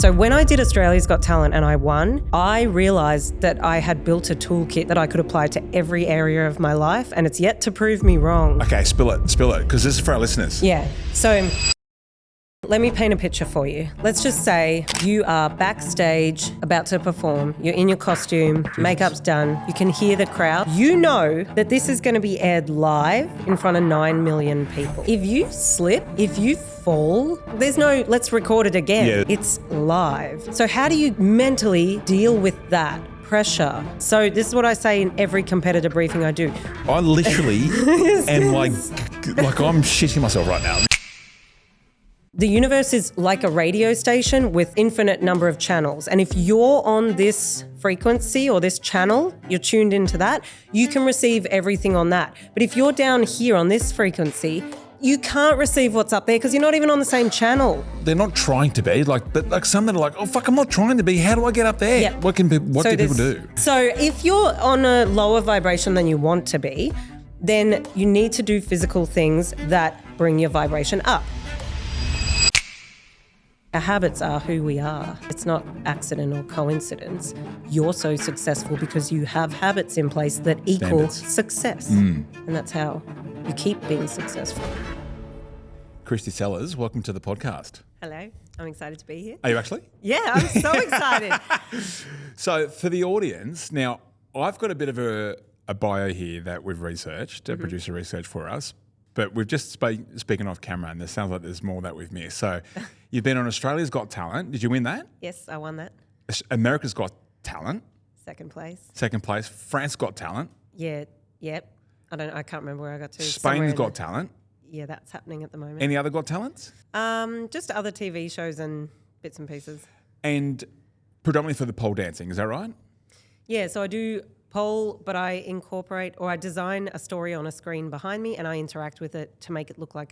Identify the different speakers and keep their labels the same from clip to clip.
Speaker 1: So when I did Australia's Got Talent and I won, I realised that I had built a toolkit that I could apply to every area of my life, and it's yet to prove me wrong.
Speaker 2: Okay, spill it, because this is for our listeners.
Speaker 1: Yeah. So let me paint a picture for you. Let's just say you are backstage about to perform. You're in your costume, makeup's done. You can hear the crowd. You know that this is going to be aired live in front of 9 million people. If you slip, if you fall, there's no let's record it again.
Speaker 2: Yeah.
Speaker 1: It's live. So how do you mentally deal with that pressure? So this is what I say in every competitor briefing I do.
Speaker 2: I literally am like I'm shitting myself right now.
Speaker 1: The universe is like a radio station with infinite number of channels. And if you're on this frequency or this channel, you're tuned into that, you can receive everything on that. But if you're down here on this frequency, you can't receive what's up there because you're not even on the same channel.
Speaker 2: They're not trying to be, but some that are like, oh fuck, I'm not trying to be. How do I get up there?
Speaker 1: Yeah.
Speaker 2: What do people do?
Speaker 1: So if you're on a lower vibration than you want to be, then you need to do physical things that bring your vibration up. Our habits are who we are. It's not accident or coincidence. You're so successful because you have habits in place that equal success. And that's how you keep being successful.
Speaker 2: Kristy Sellars, welcome to the podcast.
Speaker 1: Hello, I'm excited to be here.
Speaker 2: Are you actually?
Speaker 1: Yeah, I'm so excited.
Speaker 2: So for the audience, now I've got a bit of a bio here that we've researched, a producer researched for us, but we've just speaking off camera and it sounds like there's more that we've missed. So you've been on Australia's Got Talent. Did you win that?
Speaker 1: Yes, I won that.
Speaker 2: America's Got Talent.
Speaker 1: Second place.
Speaker 2: Second place. France Got Talent.
Speaker 1: Yeah, yep. I can't remember where I got to.
Speaker 2: Spain's Got Talent.
Speaker 1: Yeah, that's happening at the moment.
Speaker 2: Any other Got Talents?
Speaker 1: Just other TV shows and bits and pieces.
Speaker 2: And predominantly for the pole dancing, is that right?
Speaker 1: Yeah, so I do pole, but I incorporate or I design a story on a screen behind me and I interact with it to make it look like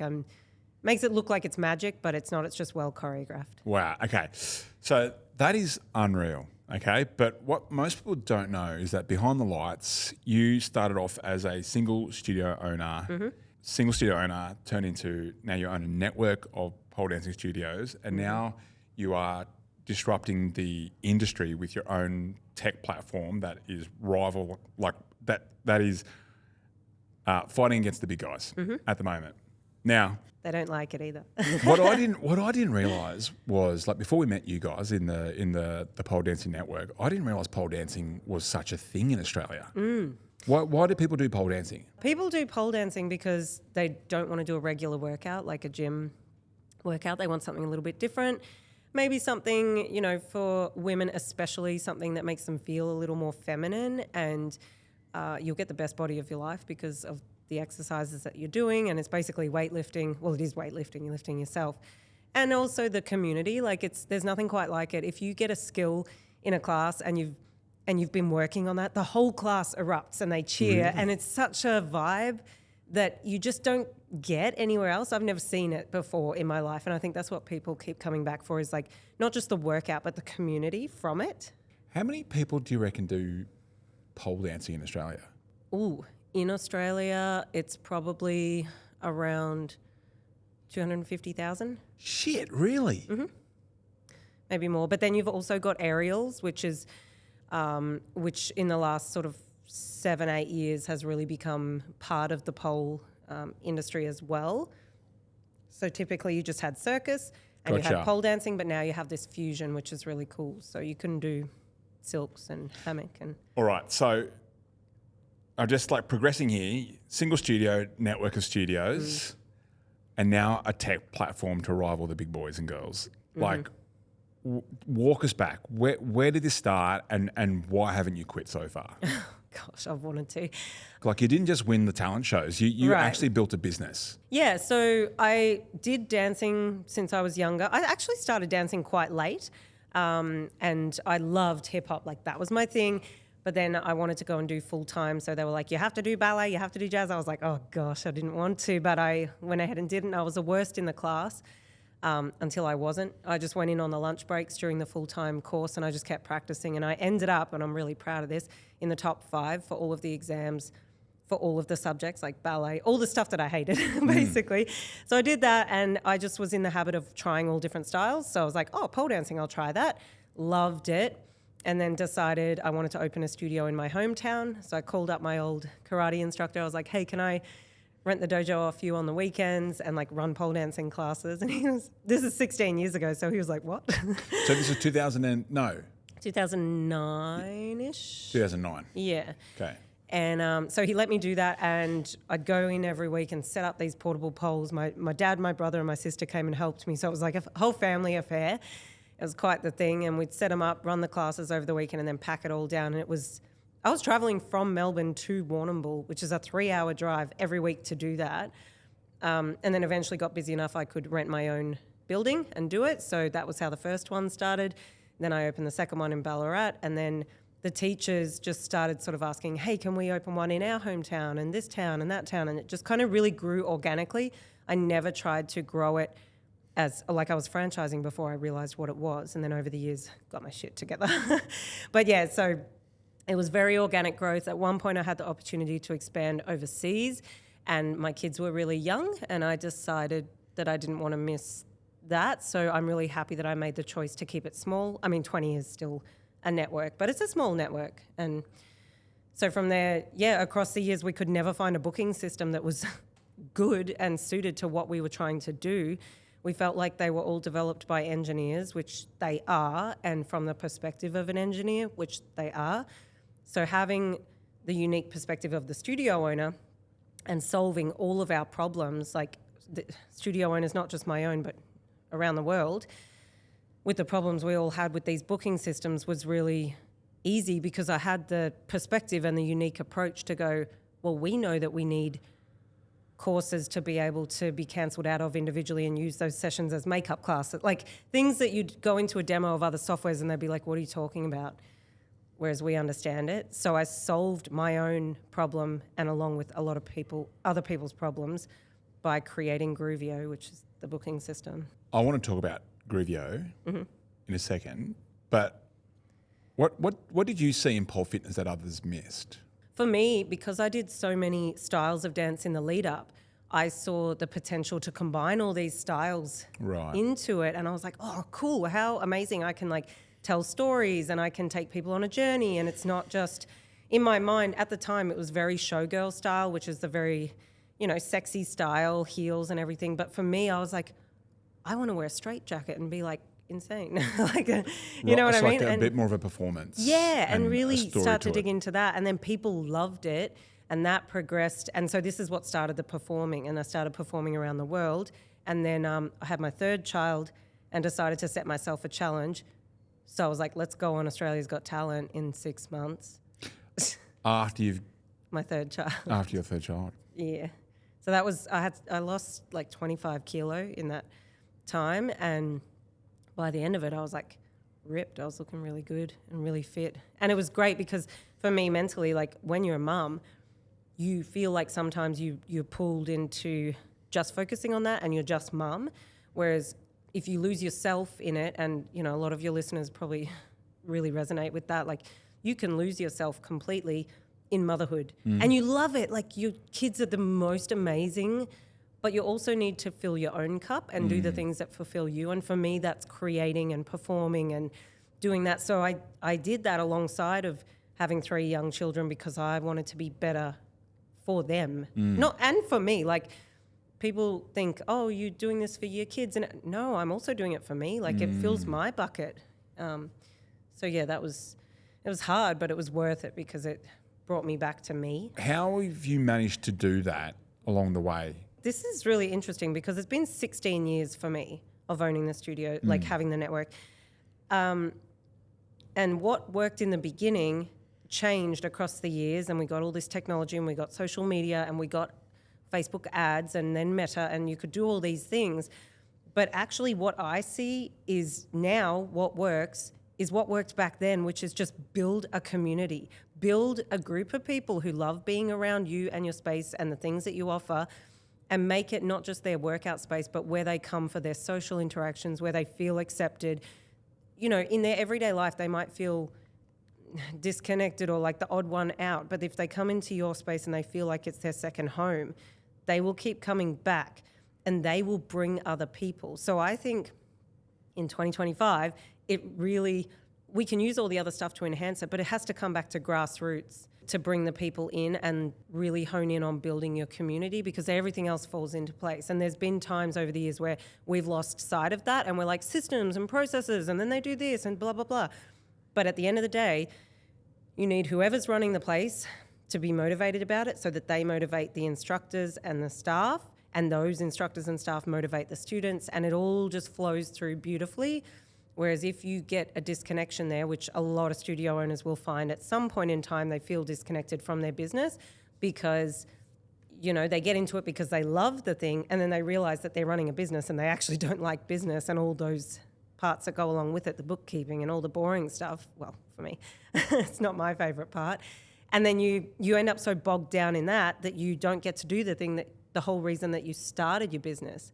Speaker 1: makes it look like it's magic, but it's not. It's just well choreographed.
Speaker 2: Wow. Okay. So that is unreal. Okay. But what most people don't know is that behind the lights, you started off as a single studio owner. Mm-hmm. Single studio owner turned into now you own a network of pole dancing studios, and now you are disrupting the industry with your own tech platform that is rival, like that is fighting against the big guys at the moment. Now
Speaker 1: they don't like it either.
Speaker 2: what I didn't realize was, like, before we met you guys in the pole dancing network, I didn't realize pole dancing was such a thing in Australia. Why do people do pole dancing?
Speaker 1: People do pole dancing because they don't want to do a regular workout like a gym workout. They want something a little bit different. Maybe something, for women especially, something that makes them feel a little more feminine, and you'll get the best body of your life because of the exercises that you're doing. And it's basically weightlifting. Well, it is weightlifting. You're lifting yourself. And also the community. There's nothing quite like it. If you get a skill in a class and you've been working on that, the whole class erupts and they cheer.
Speaker 2: Really?
Speaker 1: And it's such a vibe that you just don't get anywhere else. I've never seen it before in my life. And I think that's what people keep coming back for, is like not just the workout, but the community from it.
Speaker 2: How many people do you reckon do pole dancing in Australia?
Speaker 1: Ooh, in Australia, it's probably around 250,000.
Speaker 2: Shit, really?
Speaker 1: Mm-hmm. Maybe more. But then you've also got aerials, which is, which in the last sort of 7-8 years has really become part of the pole industry as well. So typically you just had circus and you had pole dancing, but now you have this fusion, which is really cool. So you can do silks and hammock and...
Speaker 2: All right, so I'm just progressing here, single studio, network of studios, and now a tech platform to rival the big boys and girls. Walk us back. Where did this start, and why haven't you quit so far?
Speaker 1: Gosh, I've wanted to.
Speaker 2: You didn't just win the talent shows. You actually built a business.
Speaker 1: Yeah, so I did dancing since I was younger. I actually started dancing quite late, and I loved hip-hop. That was my thing. But then I wanted to go and do full-time, so they were like, you have to do ballet, you have to do jazz. I was like, oh, gosh, I didn't want to, but I went ahead and did it, and I was the worst in the class. Until I wasn't. I just went in on the lunch breaks during the full-time course and I just kept practicing, and I ended up, and I'm really proud of this, in the top 5 for all of the exams for all of the subjects like ballet, all the stuff that I hated basically. So I did that, and I just was in the habit of trying all different styles. So I was like, oh, pole dancing, I'll try that. Loved it. And then decided I wanted to open a studio in my hometown. So I called up my old karate instructor. I was like, hey, can I rent the dojo off you on the weekends and like run pole dancing classes? And this is 16 years ago. So he was like, what?
Speaker 2: So this is
Speaker 1: 2009-ish.
Speaker 2: 2009.
Speaker 1: Yeah.
Speaker 2: Okay.
Speaker 1: And so he let me do that, and I'd go in every week and set up these portable poles. My dad, my brother, and my sister came and helped me. So it was like a whole family affair. It was quite the thing, and we'd set them up, run the classes over the weekend, and then pack it all down. And I was traveling from Melbourne to Warrnambool, which is a 3-hour drive every week to do that. And then eventually got busy enough I could rent my own building and do it. So that was how the first one started. Then I opened the second one in Ballarat, and then the teachers just started sort of asking, hey, can we open one in our hometown and this town and that town? And it just kind of really grew organically. I never tried to grow it as like I was franchising before I realized what it was. And then over the years, got my shit together. But yeah, so it was very organic growth. At one point I had the opportunity to expand overseas, and my kids were really young, and I decided that I didn't want to miss that. So I'm really happy that I made the choice to keep it small. I mean, 20 is still a network, but it's a small network. And so from there, yeah, across the years, we could never find a booking system that was good and suited to what we were trying to do. We felt like they were all developed by engineers, which they are, and from the perspective of an engineer, which they are. So having the unique perspective of the studio owner and solving all of our problems, like the studio owners, not just my own, but around the world, with the problems we all had with these booking systems, was really easy because I had the perspective and the unique approach to go, well, we know that we need courses to be able to be cancelled out of individually and use those sessions as makeup classes, like things that you'd go into a demo of other softwares and they'd be like, what are you talking about? Whereas we understand it. So I solved my own problem, and along with a lot of other people's problems, by creating Groovier, which is the booking system.
Speaker 2: I want to talk about Groovier in a second, but what did you see in pole fitness that others missed?
Speaker 1: For me, because I did so many styles of dance in the lead up, I saw the potential to combine all these styles into it. And I was like, oh, cool. How amazing. I can like tell stories and I can take people on a journey. And it's not just, in my mind, at the time, it was very showgirl style, which is the very, sexy style, heels and everything. But for me, I was like, I want to wear a straitjacket and be like insane. You know what I mean?
Speaker 2: Like a bit more of a performance.
Speaker 1: Yeah, and really start to dig into that. And then people loved it, and that progressed. And so this is what started the performing, and I started performing around the world. And then I had my third child and decided to set myself a challenge. So I was like, let's go on Australia's Got Talent in 6 months.
Speaker 2: After you've...
Speaker 1: My third child.
Speaker 2: After your third child.
Speaker 1: Yeah. So that was, I lost like 25 kilo in that time, and by the end of it I was like ripped. I was looking really good and really fit, and it was great because for me mentally, like when you're a mum, you feel like sometimes you're pulled into just focusing on that and you're just mum, whereas if you lose yourself in it, and a lot of your listeners probably really resonate with that, like you can lose yourself completely in motherhood and you love it, like your kids are the most amazing, but you also need to fill your own cup and do the things that fulfill you. And for me, that's creating and performing and doing that. So I did that alongside of having 3 young children because I wanted to be better for them. Not and for me. Like people think, oh, you're doing this for your kids. And no, I'm also doing it for me. Like it fills my bucket. So yeah, it was hard, but it was worth it because it brought me back to me. How
Speaker 2: have you managed to do that along the way?
Speaker 1: This is really interesting because it's been 16 years for me of owning the studio, like having the network. And what worked in the beginning changed across the years, and we got all this technology and we got social media and we got Facebook ads and then Meta, and you could do all these things. But actually what I see is now what works is what worked back then, which is just build a community, build a group of people who love being around you and your space and the things that you offer, and make it not just their workout space, but where they come for their social interactions, where they feel accepted. In their everyday life, they might feel disconnected or like the odd one out. But if they come into your space and they feel like it's their second home, they will keep coming back and they will bring other people. So I think in 2025, we can use all the other stuff to enhance it, but it has to come back to grassroots to bring the people in and really hone in on building your community, because everything else falls into place. And there's been times over the years where we've lost sight of that and we're like systems and processes and then they do this and blah, blah, blah. But at the end of the day, you need whoever's running the place to be motivated about it so that they motivate the instructors and the staff, and those instructors and staff motivate the students, and it all just flows through beautifully. Whereas if you get a disconnection there, which a lot of studio owners will find at some point in time, they feel disconnected from their business because, they get into it because they love the thing, and then they realize that they're running a business and they actually don't like business and all those parts that go along with it, the bookkeeping and all the boring stuff. Well, for me, it's not my favorite part. And then you end up so bogged down in that you don't get to do the whole reason that you started your business.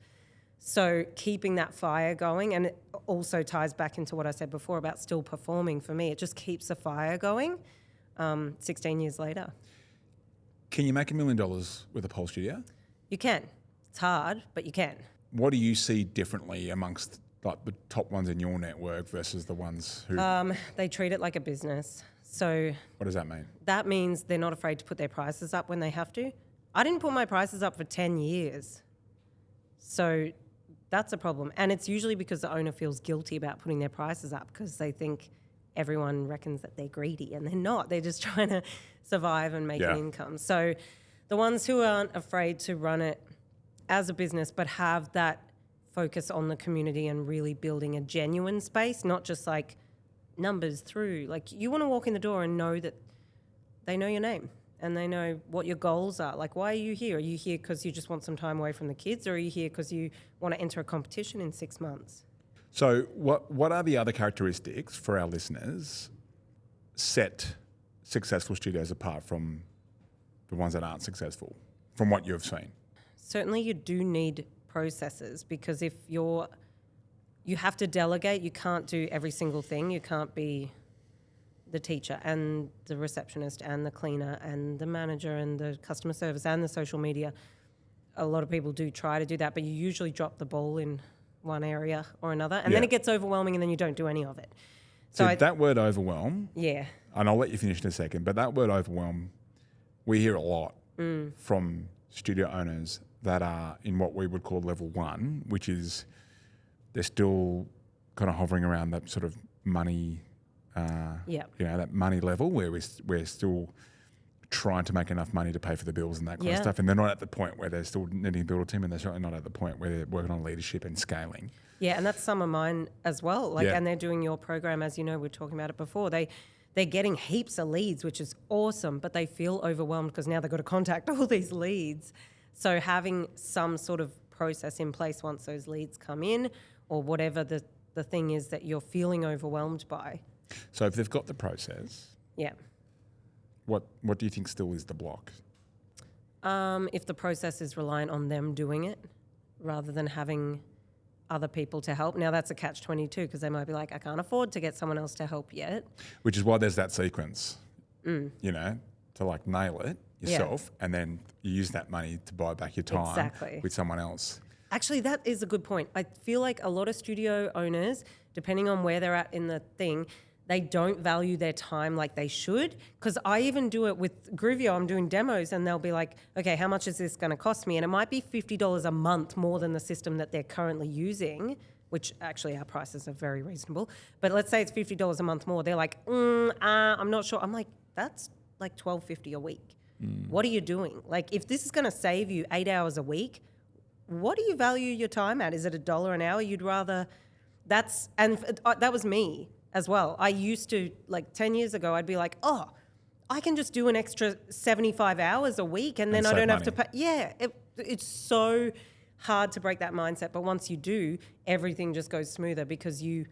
Speaker 1: So keeping that fire going, and it also ties back into what I said before about still performing. For me, it just keeps the fire going 16 years later.
Speaker 2: Can you make $1 million with a pole studio?
Speaker 1: You can. It's hard, but you can.
Speaker 2: What do you see differently amongst like the top ones in your network versus the ones who...
Speaker 1: They treat it like a business. So
Speaker 2: what does that mean?
Speaker 1: That means they're not afraid to put their prices up when they have to. I didn't put my prices up for 10 years. So that's a problem. And it's usually because the owner feels guilty about putting their prices up because they think everyone reckons that they're greedy, and they're not. They're just trying to survive and make an income. So the ones who aren't afraid to run it as a business but have that focus on the community and really building a genuine space, not just like numbers through. Like, you want to walk in the door and know that they know your name and they know what your goals are. Like, why are you here? Are you here because you just want some time away from the kids, or are you here because you want to enter a competition in 6 months?
Speaker 2: So what are the other characteristics for our listeners set successful studios apart from the ones that aren't successful, from what you've seen?
Speaker 1: Certainly you do need processes, because if you have to delegate, you can't do every single thing. You can't be the teacher and the receptionist and the cleaner and the manager and the customer service and the social media. A lot of people do try to do that, but you usually drop the ball in one area or another, and then it gets overwhelming and then you don't do any of it.
Speaker 2: So that word overwhelm,
Speaker 1: and
Speaker 2: I'll let you finish in a second, but that word overwhelm, we hear a lot from studio owners that are in what we would call level 1, which is they're still kind of hovering around that sort of money, that money level where we're still trying to make enough money to pay for the bills and that kind of stuff. And they're not at the point where they're still needing to build a team, and they're certainly not at the point where they're working on leadership and scaling. Yeah,
Speaker 1: and that's some of mine as well. And they're doing your program, as you know, we were talking about it before. They're getting heaps of leads, which is awesome, but they feel overwhelmed because now they've got to contact all these leads. So having some sort of process in place once those leads come in, or whatever the thing is that you're feeling overwhelmed by.
Speaker 2: So if they've got the process, what do you think still is the block?
Speaker 1: If the process is reliant on them doing it rather than having other people to help. Now that's a catch-22, because they might be like, I can't afford to get someone else to help yet.
Speaker 2: Which is why there's that sequence, to like nail it yourself, and then you use that money to buy back your time with someone else.
Speaker 1: Actually, that is a good point. I feel like a lot of studio owners, depending on where they're at in the thing, they don't value their time like they should. Because I even do it with Groovier. I'm doing demos and they'll be like, okay, how much is this going to cost me? And it might be $50 a month more than the system that they're currently using, which actually our prices are very reasonable. But let's say it's $50 a month more. They're like, I'm not sure. I'm like, that's like $12.50 a week. What are you doing? Like, if this is going to save you 8 hours a week, what do you value your time at? Is it $1 an hour? You'd rather... that was me as well. I used to, like 10 years ago, I'd be like, oh, I can just do an extra 75 hours a week and then I don't have to pay. Yeah, it's so hard to break that mindset. But once you do, everything just goes smoother because you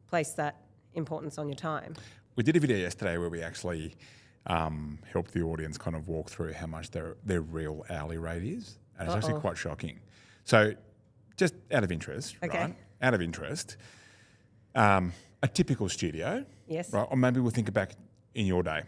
Speaker 1: place that importance on your time.
Speaker 2: We did a video yesterday where we actually helped the audience kind of walk through how much their real hourly rate is. And it's actually quite shocking. So just out of interest, right? Out of interest, a typical studio,
Speaker 1: yes,
Speaker 2: right? Or maybe we'll think back in your day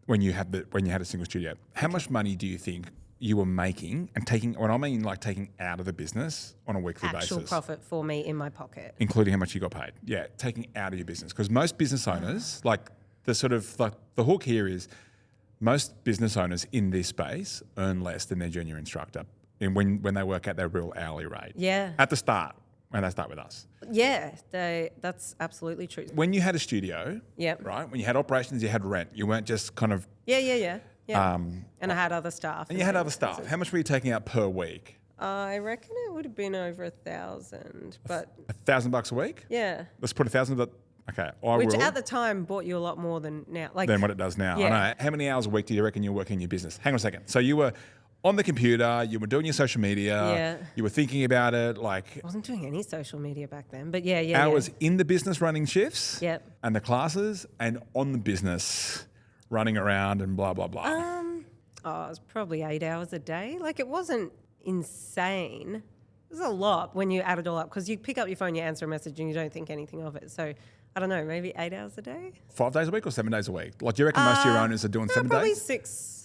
Speaker 2: when you had a single studio? How much money do you think you were making and taking, when I mean like taking out of the business on a weekly basis?
Speaker 1: Actual profit for me in my pocket.
Speaker 2: Including how much you got paid. Yeah, taking out of your business. Because most business owners, like the hook here is most business owners in this space earn less than their junior instructor when they work at their real hourly rate.
Speaker 1: Yeah.
Speaker 2: At the start, when they start with us.
Speaker 1: Yeah, that's absolutely true.
Speaker 2: When you had a studio,
Speaker 1: Yep.
Speaker 2: right? When you had operations, you had rent. You weren't just kind of...
Speaker 1: Yeah. And I had other staff.
Speaker 2: And you had other staff. How much were you taking out per week?
Speaker 1: I reckon it would have been over 1,000, but...
Speaker 2: $1,000 a week?
Speaker 1: Yeah.
Speaker 2: Let's put 1,000 of that. Okay,
Speaker 1: Which at the time bought you a lot more than now.
Speaker 2: Than what it does now.
Speaker 1: Yeah.
Speaker 2: I know. How many hours a week do you reckon you're working in your business? Hang on a second. So you were on the computer, you were doing your social media,
Speaker 1: Yeah.
Speaker 2: you were thinking about it, like...
Speaker 1: I wasn't doing any social media back then, but yeah.
Speaker 2: Hours in the business running shifts.
Speaker 1: Yep.
Speaker 2: And the classes, and on the business running around and blah, blah, blah.
Speaker 1: It was probably 8 hours a day. Like, it wasn't insane. It was a lot when you add it all up, because you pick up your phone, you answer a message, and you don't think anything of it. So, I don't know, maybe 8 hours a day?
Speaker 2: 5 days a week or 7 days a week? Like, do you reckon most of your owners are doing 7
Speaker 1: probably
Speaker 2: days?
Speaker 1: 6.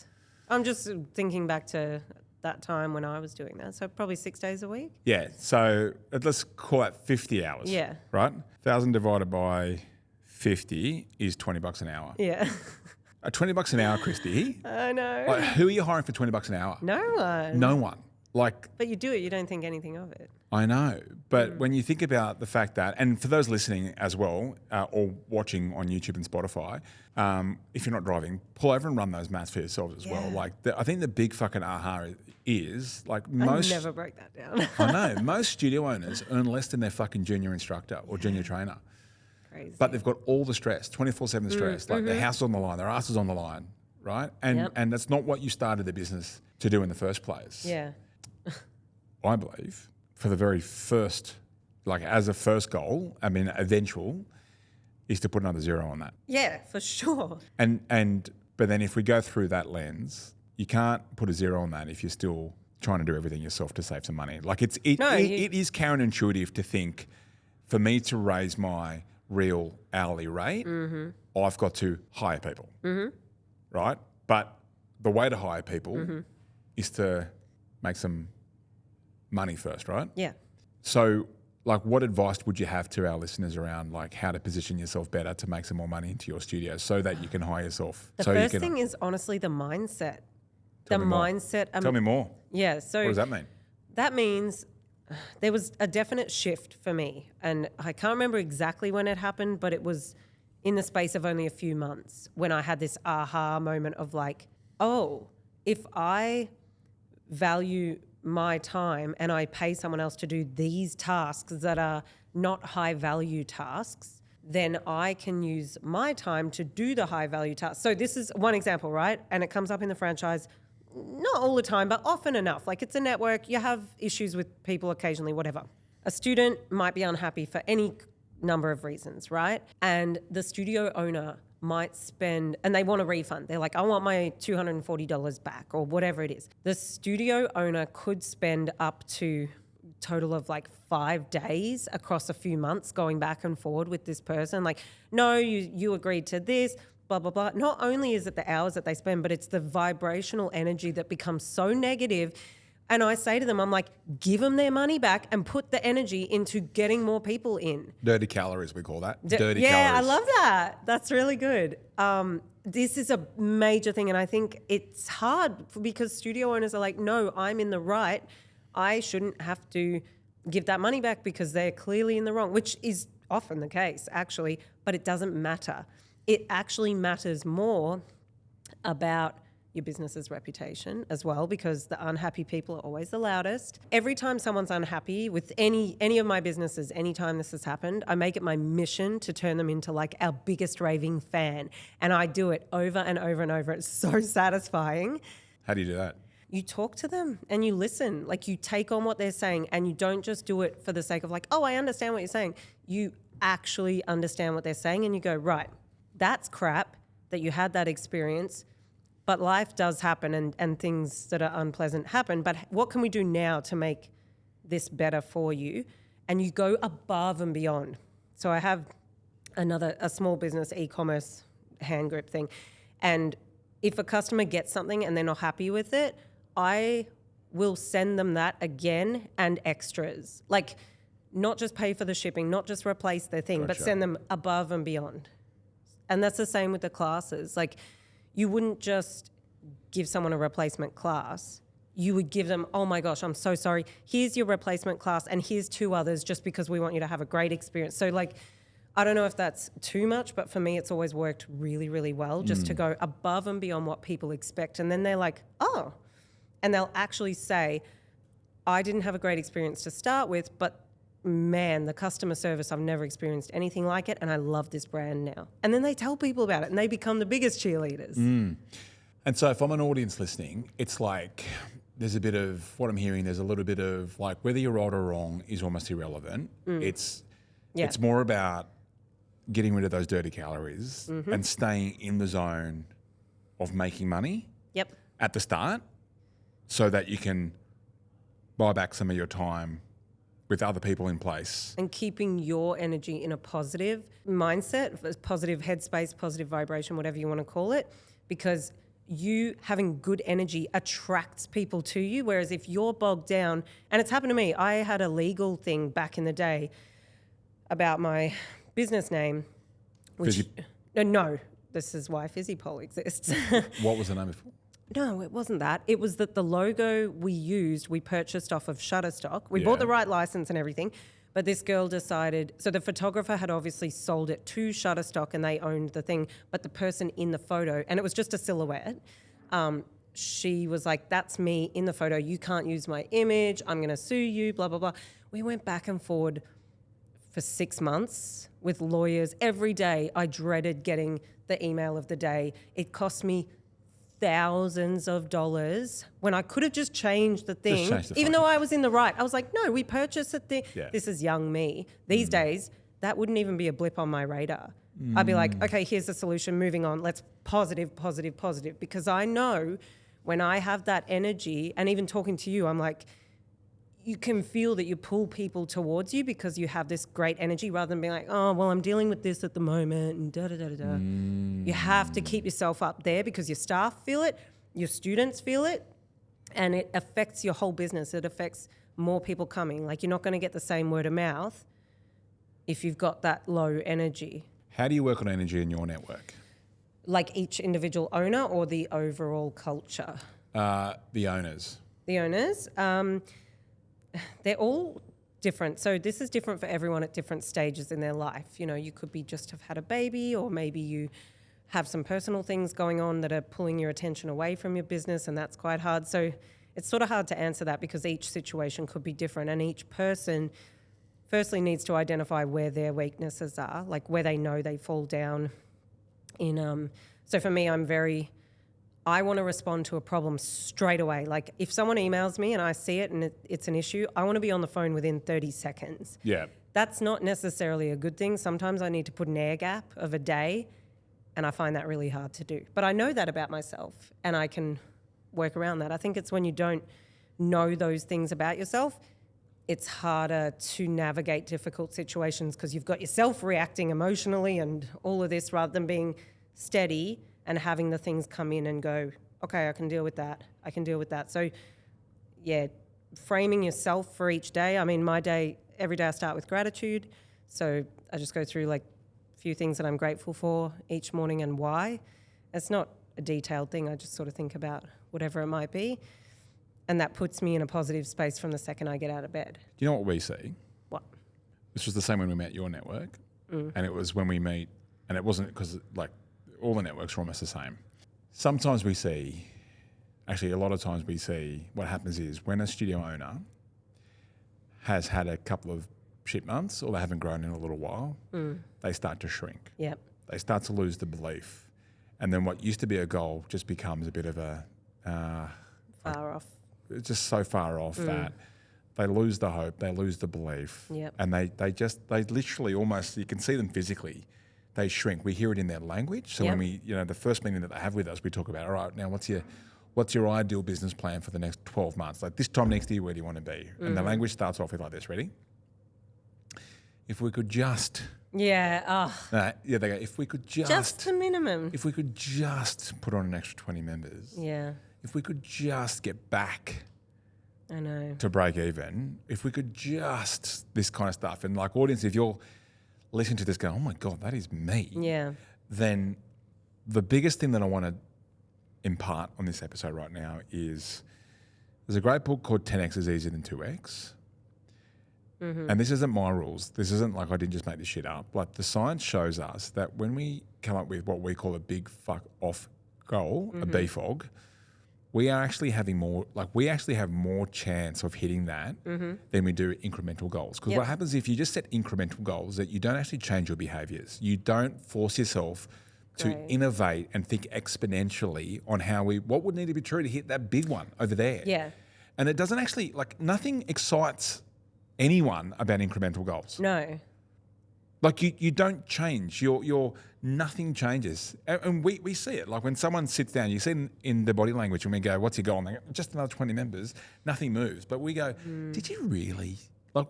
Speaker 1: I'm just thinking back to that time when I was doing that. So, probably 6 days a week.
Speaker 2: Yeah. So, let's call that 50 hours.
Speaker 1: Yeah.
Speaker 2: Right? 1,000 divided by 50 is $20 an hour.
Speaker 1: Yeah.
Speaker 2: $20 an hour, Kristy.
Speaker 1: I know.
Speaker 2: Like, who are you hiring for $20 an hour?
Speaker 1: No one.
Speaker 2: No one. Like,
Speaker 1: But you do it, you don't think anything of it.
Speaker 2: I know. But when you think about the fact that, and for those listening as well, or watching on YouTube and Spotify, if you're not driving, pull over and run those maths for yourselves as well. Like, I think the big fucking aha is, like, most...
Speaker 1: I never broke that down.
Speaker 2: I know. Most studio owners earn less than their fucking junior instructor or junior trainer.
Speaker 1: Crazy.
Speaker 2: But they've got all the stress, 24/7 stress. Like, their house is on the line, their ass is on the line, right? And that's not what you started the business to do in the first place.
Speaker 1: Yeah.
Speaker 2: I believe, for the very first, like as a first goal, I mean, eventual, is to put another zero on that.
Speaker 1: Yeah, for sure.
Speaker 2: But then if we go through that lens, you can't put a zero on that if you're still trying to do everything yourself to save some money. Like it is counterintuitive to think, for me to raise my real hourly rate, I've got to hire people, right? But the way to hire people is to make some money first, right?
Speaker 1: Yeah.
Speaker 2: So, like, what advice would you have to our listeners around, like, how to position yourself better to make some more money into your studio so that you can hire yourself?
Speaker 1: The first thing is honestly the mindset. Tell me
Speaker 2: more.
Speaker 1: Yeah. So
Speaker 2: what does that mean?
Speaker 1: That means there was a definite shift for me, and I can't remember exactly when it happened, but it was in the space of only a few months when I had this aha moment of like, oh, if I value my time and I pay someone else to do these tasks that are not high value tasks, then I can use my time to do the high value tasks. So this is one example, right? And it comes up in the franchise, not all the time, but often enough. Like, it's a network, you have issues with people occasionally, whatever. A student might be unhappy for any number of reasons, right? And the studio owner might spend, and they want a refund. They're like, I want my $240 back or whatever it is. The studio owner could spend up to a total of like 5 days across a few months going back and forward with this person. Like, no, you agreed to this, blah, blah, blah. Not only is it the hours that they spend, but it's the vibrational energy that becomes so negative. And I say to them, I'm like, give them their money back and put the energy into getting more people in.
Speaker 2: Dirty calories, we call that. Dirty
Speaker 1: yeah,
Speaker 2: calories.
Speaker 1: I love that. That's really good. This is a major thing, and I think it's hard because studio owners are like, no, I'm in the right. I shouldn't have to give that money back because they're clearly in the wrong, which is often the case, actually, but it doesn't matter. It actually matters more about your business's reputation as well, because the unhappy people are always the loudest. Every time someone's unhappy with any of my businesses, anytime this has happened, I make it my mission to turn them into like our biggest raving fan. And I do it over and over and over. It's so satisfying.
Speaker 2: How do you do that?
Speaker 1: You talk to them and you listen. Like, you take on what they're saying and you don't just do it for the sake of like, oh, I understand what you're saying. You actually understand what they're saying and you go, right, that's crap that you had that experience. But life does happen and things that are unpleasant happen. But what can we do now to make this better for you? And you go above and beyond. So I have a small business, e-commerce hand grip thing. And if a customer gets something and they're not happy with it, I will send them that again and extras. Like, not just pay for the shipping, not just replace their thing, but send them above and beyond. And that's the same with the classes. Like, you wouldn't just give someone a replacement class. You would give them, oh my gosh, I'm so sorry. Here's your replacement class and here's 2 others just because we want you to have a great experience. So like, I don't know if that's too much, but for me, it's always worked really, really well just to go above and beyond what people expect. And then they're like, oh, and they'll actually say, I didn't have a great experience to start with, but man, the customer service, I've never experienced anything like it, and I love this brand now. And then they tell people about it, and they become the biggest cheerleaders.
Speaker 2: And so if I'm an audience listening, it's like there's a bit of, what I'm hearing, there's a little bit of like whether you're right or wrong is almost irrelevant. It's more about getting rid of those dirty calories and staying in the zone of making money at the start so that you can buy back some of your time with other people in place.
Speaker 1: And keeping your energy in a positive mindset, positive headspace, positive vibration, whatever you want to call it, because you having good energy attracts people to you. Whereas if you're bogged down, and it's happened to me, I had a legal thing back in the day about my business name, which, no, this is why Physi-Pole exists.
Speaker 2: What was the name before?
Speaker 1: No, it wasn't that. It was that the logo we purchased off of Shutterstock. We bought the right license and everything, but this girl decided, so the photographer had obviously sold it to Shutterstock and they owned the thing, but the person in the photo, and it was just a silhouette, she was like, that's me in the photo. You can't use my image. I'm going to sue you, blah, blah, blah. We went back and forward for 6 months with lawyers. Every day I dreaded getting the email of the day. It cost me thousands of dollars when I could have just changed the thing, even though I was in the right. I was like, no, we purchased the thing. Yeah. This is young me. These days, that wouldn't even be a blip on my radar. I'd be like, okay, here's the solution, moving on. Let's positive, because I know when I have that energy, and even talking to you, I'm like, you can feel that you pull people towards you because you have this great energy rather than being like, oh, well, I'm dealing with this at the moment and da-da-da-da-da. You have to keep yourself up there because your staff feel it, your students feel it, and it affects your whole business. It affects more people coming. Like, you're not going to get the same word of mouth if you've got that low energy.
Speaker 2: How do you work on energy in your network?
Speaker 1: Like each individual owner or the overall culture?
Speaker 2: The owners.
Speaker 1: The owners. They're all different. So this is different for everyone at different stages in their life. You know, you could be just have had a baby, or maybe you have some personal things going on that are pulling your attention away from your business, and that's quite hard. So it's sort of hard to answer that because each situation could be different, and each person firstly needs to identify where their weaknesses are, like where they know they fall down in. So for me, I want to respond to a problem straight away. Like, if someone emails me and I see it and it's an issue, I want to be on the phone within 30 seconds.
Speaker 2: Yeah.
Speaker 1: That's not necessarily a good thing. Sometimes I need to put an air gap of a day, and I find that really hard to do. But I know that about myself, and I can work around that. I think it's when you don't know those things about yourself, it's harder to navigate difficult situations because you've got yourself reacting emotionally and all of this rather than being steady and having the things come in and go, okay, I can deal with that. I can deal with that. So, yeah, framing yourself for each day. I mean, my day, every day I start with gratitude. So I just go through like a few things that I'm grateful for each morning and why. It's not a detailed thing. I just sort of think about whatever it might be. And that puts me in a positive space from the second I get out of bed.
Speaker 2: Do you know what we see?
Speaker 1: What?
Speaker 2: This was the same when we met your network. And it was when we meet, and it wasn't because like, all the networks are almost the same. Sometimes we see, actually a lot of times we see what happens is when a studio owner has had a couple of shit months or they haven't grown in a little while, they start to shrink.
Speaker 1: Yep.
Speaker 2: They start to lose the belief. And then what used to be a goal just becomes a bit of a...
Speaker 1: far off.
Speaker 2: It's just so far off that they lose the hope, they lose the belief.
Speaker 1: Yep.
Speaker 2: And they literally almost, you can see them physically, they shrink. We hear it in their language. So when we, the first meeting that they have with us, we talk about, all right, now what's your ideal business plan for the next 12 months? Like this time next year, where do you want to be? And the language starts off with like this, ready? if we could just...
Speaker 1: Yeah.
Speaker 2: They go, if we could
Speaker 1: Just the minimum.
Speaker 2: If we could just put on an extra 20 members.
Speaker 1: Yeah.
Speaker 2: If we could just get back
Speaker 1: I know.
Speaker 2: to break even, if we could just this kind of stuff. And like audience, if you're listening to this going, oh my God, that is me.
Speaker 1: Yeah.
Speaker 2: Then the biggest thing that I want to impart on this episode right now is there's a great book called 10X is easier than 2X. Mm-hmm. And this isn't my rules. This isn't like I didn't just make this shit up. Like the science shows us that when we come up with what we call a big fuck off goal, a BFOG, we are actually having more, like we actually have more chance of hitting that than we do incremental goals. Because what happens if you just set incremental goals that you don't actually change your behaviors. You don't force yourself to innovate and think exponentially on what would need to be true to hit that big one over there.
Speaker 1: Yeah.
Speaker 2: And it doesn't actually, like nothing excites anyone about incremental goals.
Speaker 1: No.
Speaker 2: Like you don't change. Your nothing changes. And we see it. Like when someone sits down, you see in the body language when we go, what's your goal? And they go, just another 20 members, nothing moves. But we go, did you really? Like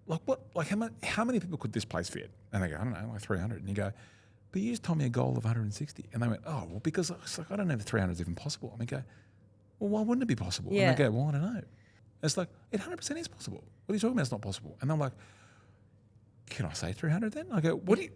Speaker 2: what? Like how many people could this place fit? And they go, I don't know, like 300. And you go, but you just told me a goal of 160. And they went, oh, well, because it's like, I don't know if 300 is even possible. And we go, well, why wouldn't it be possible?
Speaker 1: Yeah.
Speaker 2: And they go, well, I don't know. It's like, it 100% is possible. What are you talking about? It's not possible. And I'm like, can I say 300 then? I go, what do you...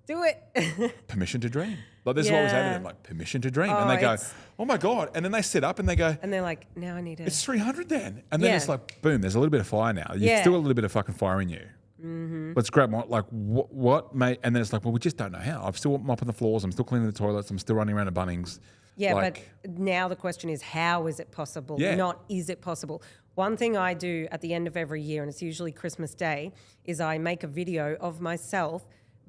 Speaker 1: Do it.
Speaker 2: Permission to dream. Like this is what we say to them, like permission to dream. And they go, oh my God. And then they sit up and they go...
Speaker 1: And they're like, now I need it.
Speaker 2: It's 300 then. And then it's like, boom, there's a little bit of fire now. You've still got a little bit of fucking fire in you. Mm-hmm. But it's great. Like, what, mate? And then it's like, well, we just don't know how. I'm still mopping the floors. I'm still cleaning the toilets. I'm still running around to Bunnings.
Speaker 1: Yeah,
Speaker 2: like,
Speaker 1: but now the question is, how is it possible?
Speaker 2: Yeah.
Speaker 1: Not is it possible? One thing I do at the end of every year, and it's usually Christmas Day, is I make a video of myself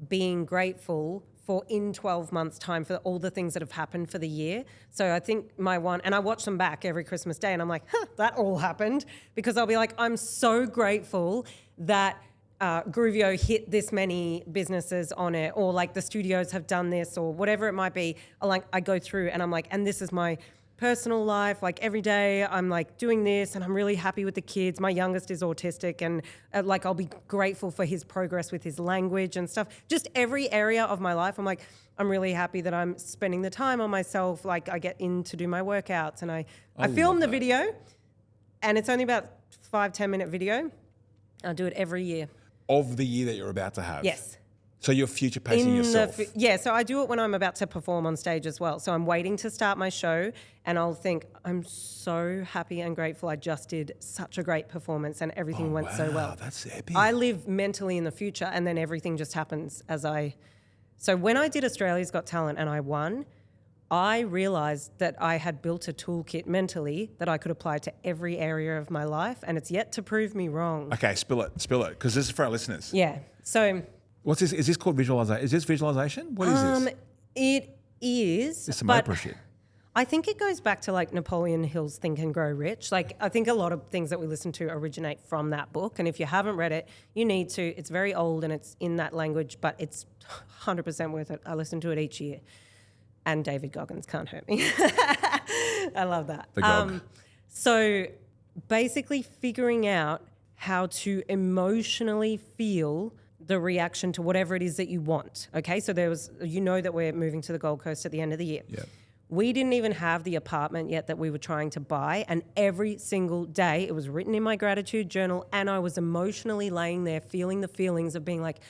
Speaker 1: being grateful for in 12 months' time for all the things that have happened for the year. So I think and I watch them back every Christmas Day, and I'm like, that all happened. Because I'll be like, I'm so grateful that Groovier hit this many businesses on it, or like the studios have done this, or whatever it might be. I go through and I'm like, and this is my personal life. Like every day I'm like doing this and I'm really happy with the kids. My youngest is autistic, and like I'll be grateful for his progress with his language and stuff. Just every area of my life. I'm like, I'm really happy that I'm spending the time on myself. Like I get in to do my workouts, and I film the video, and it's only about 5-10 minute video. I do it every year.
Speaker 2: Of the year that you're about to have?
Speaker 1: Yes.
Speaker 2: So you're future pacing yourself?
Speaker 1: So I do it when I'm about to perform on stage as well. So I'm waiting to start my show, and I'll think, I'm so happy and grateful I just did such a great performance and everything went so well.
Speaker 2: That's epic.
Speaker 1: I live mentally in the future, and then everything just happens So when I did Australia's Got Talent and I won, I realised that I had built a toolkit mentally that I could apply to every area of my life, and it's yet to prove me wrong.
Speaker 2: Okay, spill it, because this is for our listeners.
Speaker 1: Yeah. So...
Speaker 2: What's this? Is this called visualization? Is this visualization? What is this?
Speaker 1: It is.
Speaker 2: It's some Oprah shit.
Speaker 1: I think it goes back to like Napoleon Hill's Think and Grow Rich. Like I think a lot of things that we listen to originate from that book. And if you haven't read it, you need to. It's very old and it's in that language, but it's 100% worth it. I listen to it each year. And David Goggins can't hurt me. I love that.
Speaker 2: The Gog.
Speaker 1: So basically figuring out how to emotionally feel the reaction to whatever it is that you want. Okay, so that we're moving to the Gold Coast at the end of the year.
Speaker 2: Yeah.
Speaker 1: We didn't even have the apartment yet that we were trying to buy, and every single day it was written in my gratitude journal, and I was emotionally laying there feeling the feelings of being like,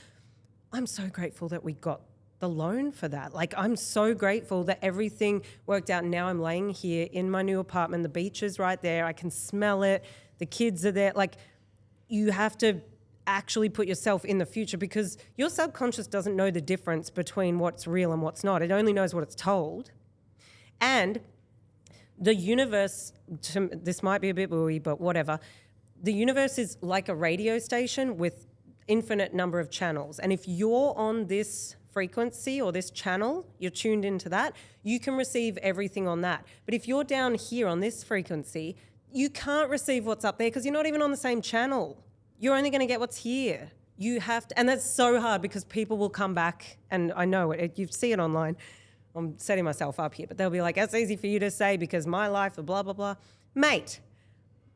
Speaker 1: I'm so grateful that we got the loan for that. Like, I'm so grateful that everything worked out. Now I'm laying here in my new apartment. The beach is right there. I can smell it. The kids are there. Like, you have to actually put yourself in the future, because your subconscious doesn't know the difference between what's real and what's not. It only knows what it's told. And the universe, this might be a bit wooey, but whatever. The universe is like a radio station with infinite number of channels. And if you're on this frequency or this channel, you're tuned into that, you can receive everything on that. But if you're down here on this frequency, you can't receive what's up there because you're not even on the same channel. You're only going to get what's here. You have to, and that's so hard because people will come back, and I know it, you see it online. I'm setting myself up here, but they'll be like, that's easy for you to say because my life, blah, blah, blah. Mate,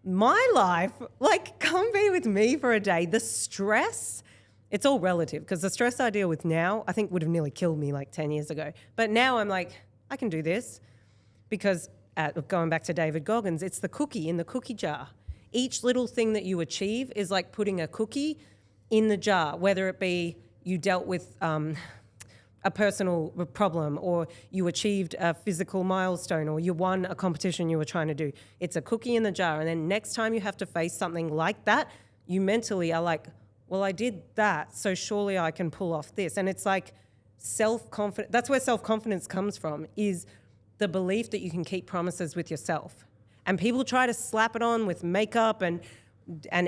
Speaker 1: my life, like, come be with me for a day. The stress it's all relative because the stress I deal with now, I think would have nearly killed me like 10 years ago. But now I'm like, I can do this because going back to David Goggins, it's the cookie in the cookie jar. Each little thing that you achieve is like putting a cookie in the jar, whether it be you dealt with a personal problem or you achieved a physical milestone or you won a competition you were trying to do. It's a cookie in the jar. And then next time you have to face something like that, you mentally are like, well, I did that, so surely I can pull off this. And it's like self-confidence. That's where self-confidence comes from, is the belief that you can keep promises with yourself. And people try to slap it on with makeup and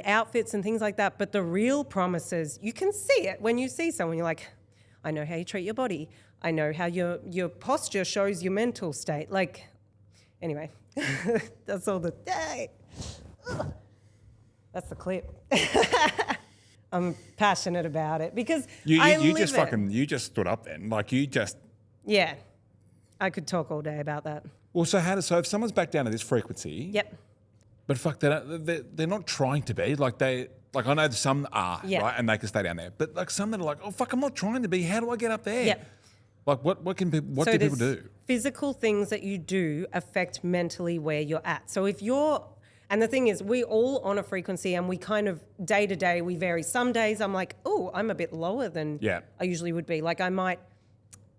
Speaker 1: outfits and things like that. But the real promises, you can see it when you see someone. You're like, I know how you treat your body. I know how your posture shows your mental state. Like, anyway, that's all the day. That's the clip. I'm passionate about it because
Speaker 2: you just stood up then. Like you just...
Speaker 1: Yeah. I could talk all day about that.
Speaker 2: Well, so if someone's back down to this frequency...
Speaker 1: Yep.
Speaker 2: But fuck, they're not trying to be. Like I know some are, right? And they can stay down there. But like some that are like, oh, fuck, I'm not trying to be. How do I get up there?
Speaker 1: Yep.
Speaker 2: Like what do people do?
Speaker 1: Physical things that you do affect mentally where you're at. So if you're... And the thing is, we all on a frequency and we kind of day to day, we vary. Some days I'm like, oh, I'm a bit lower than I usually would be. Like I might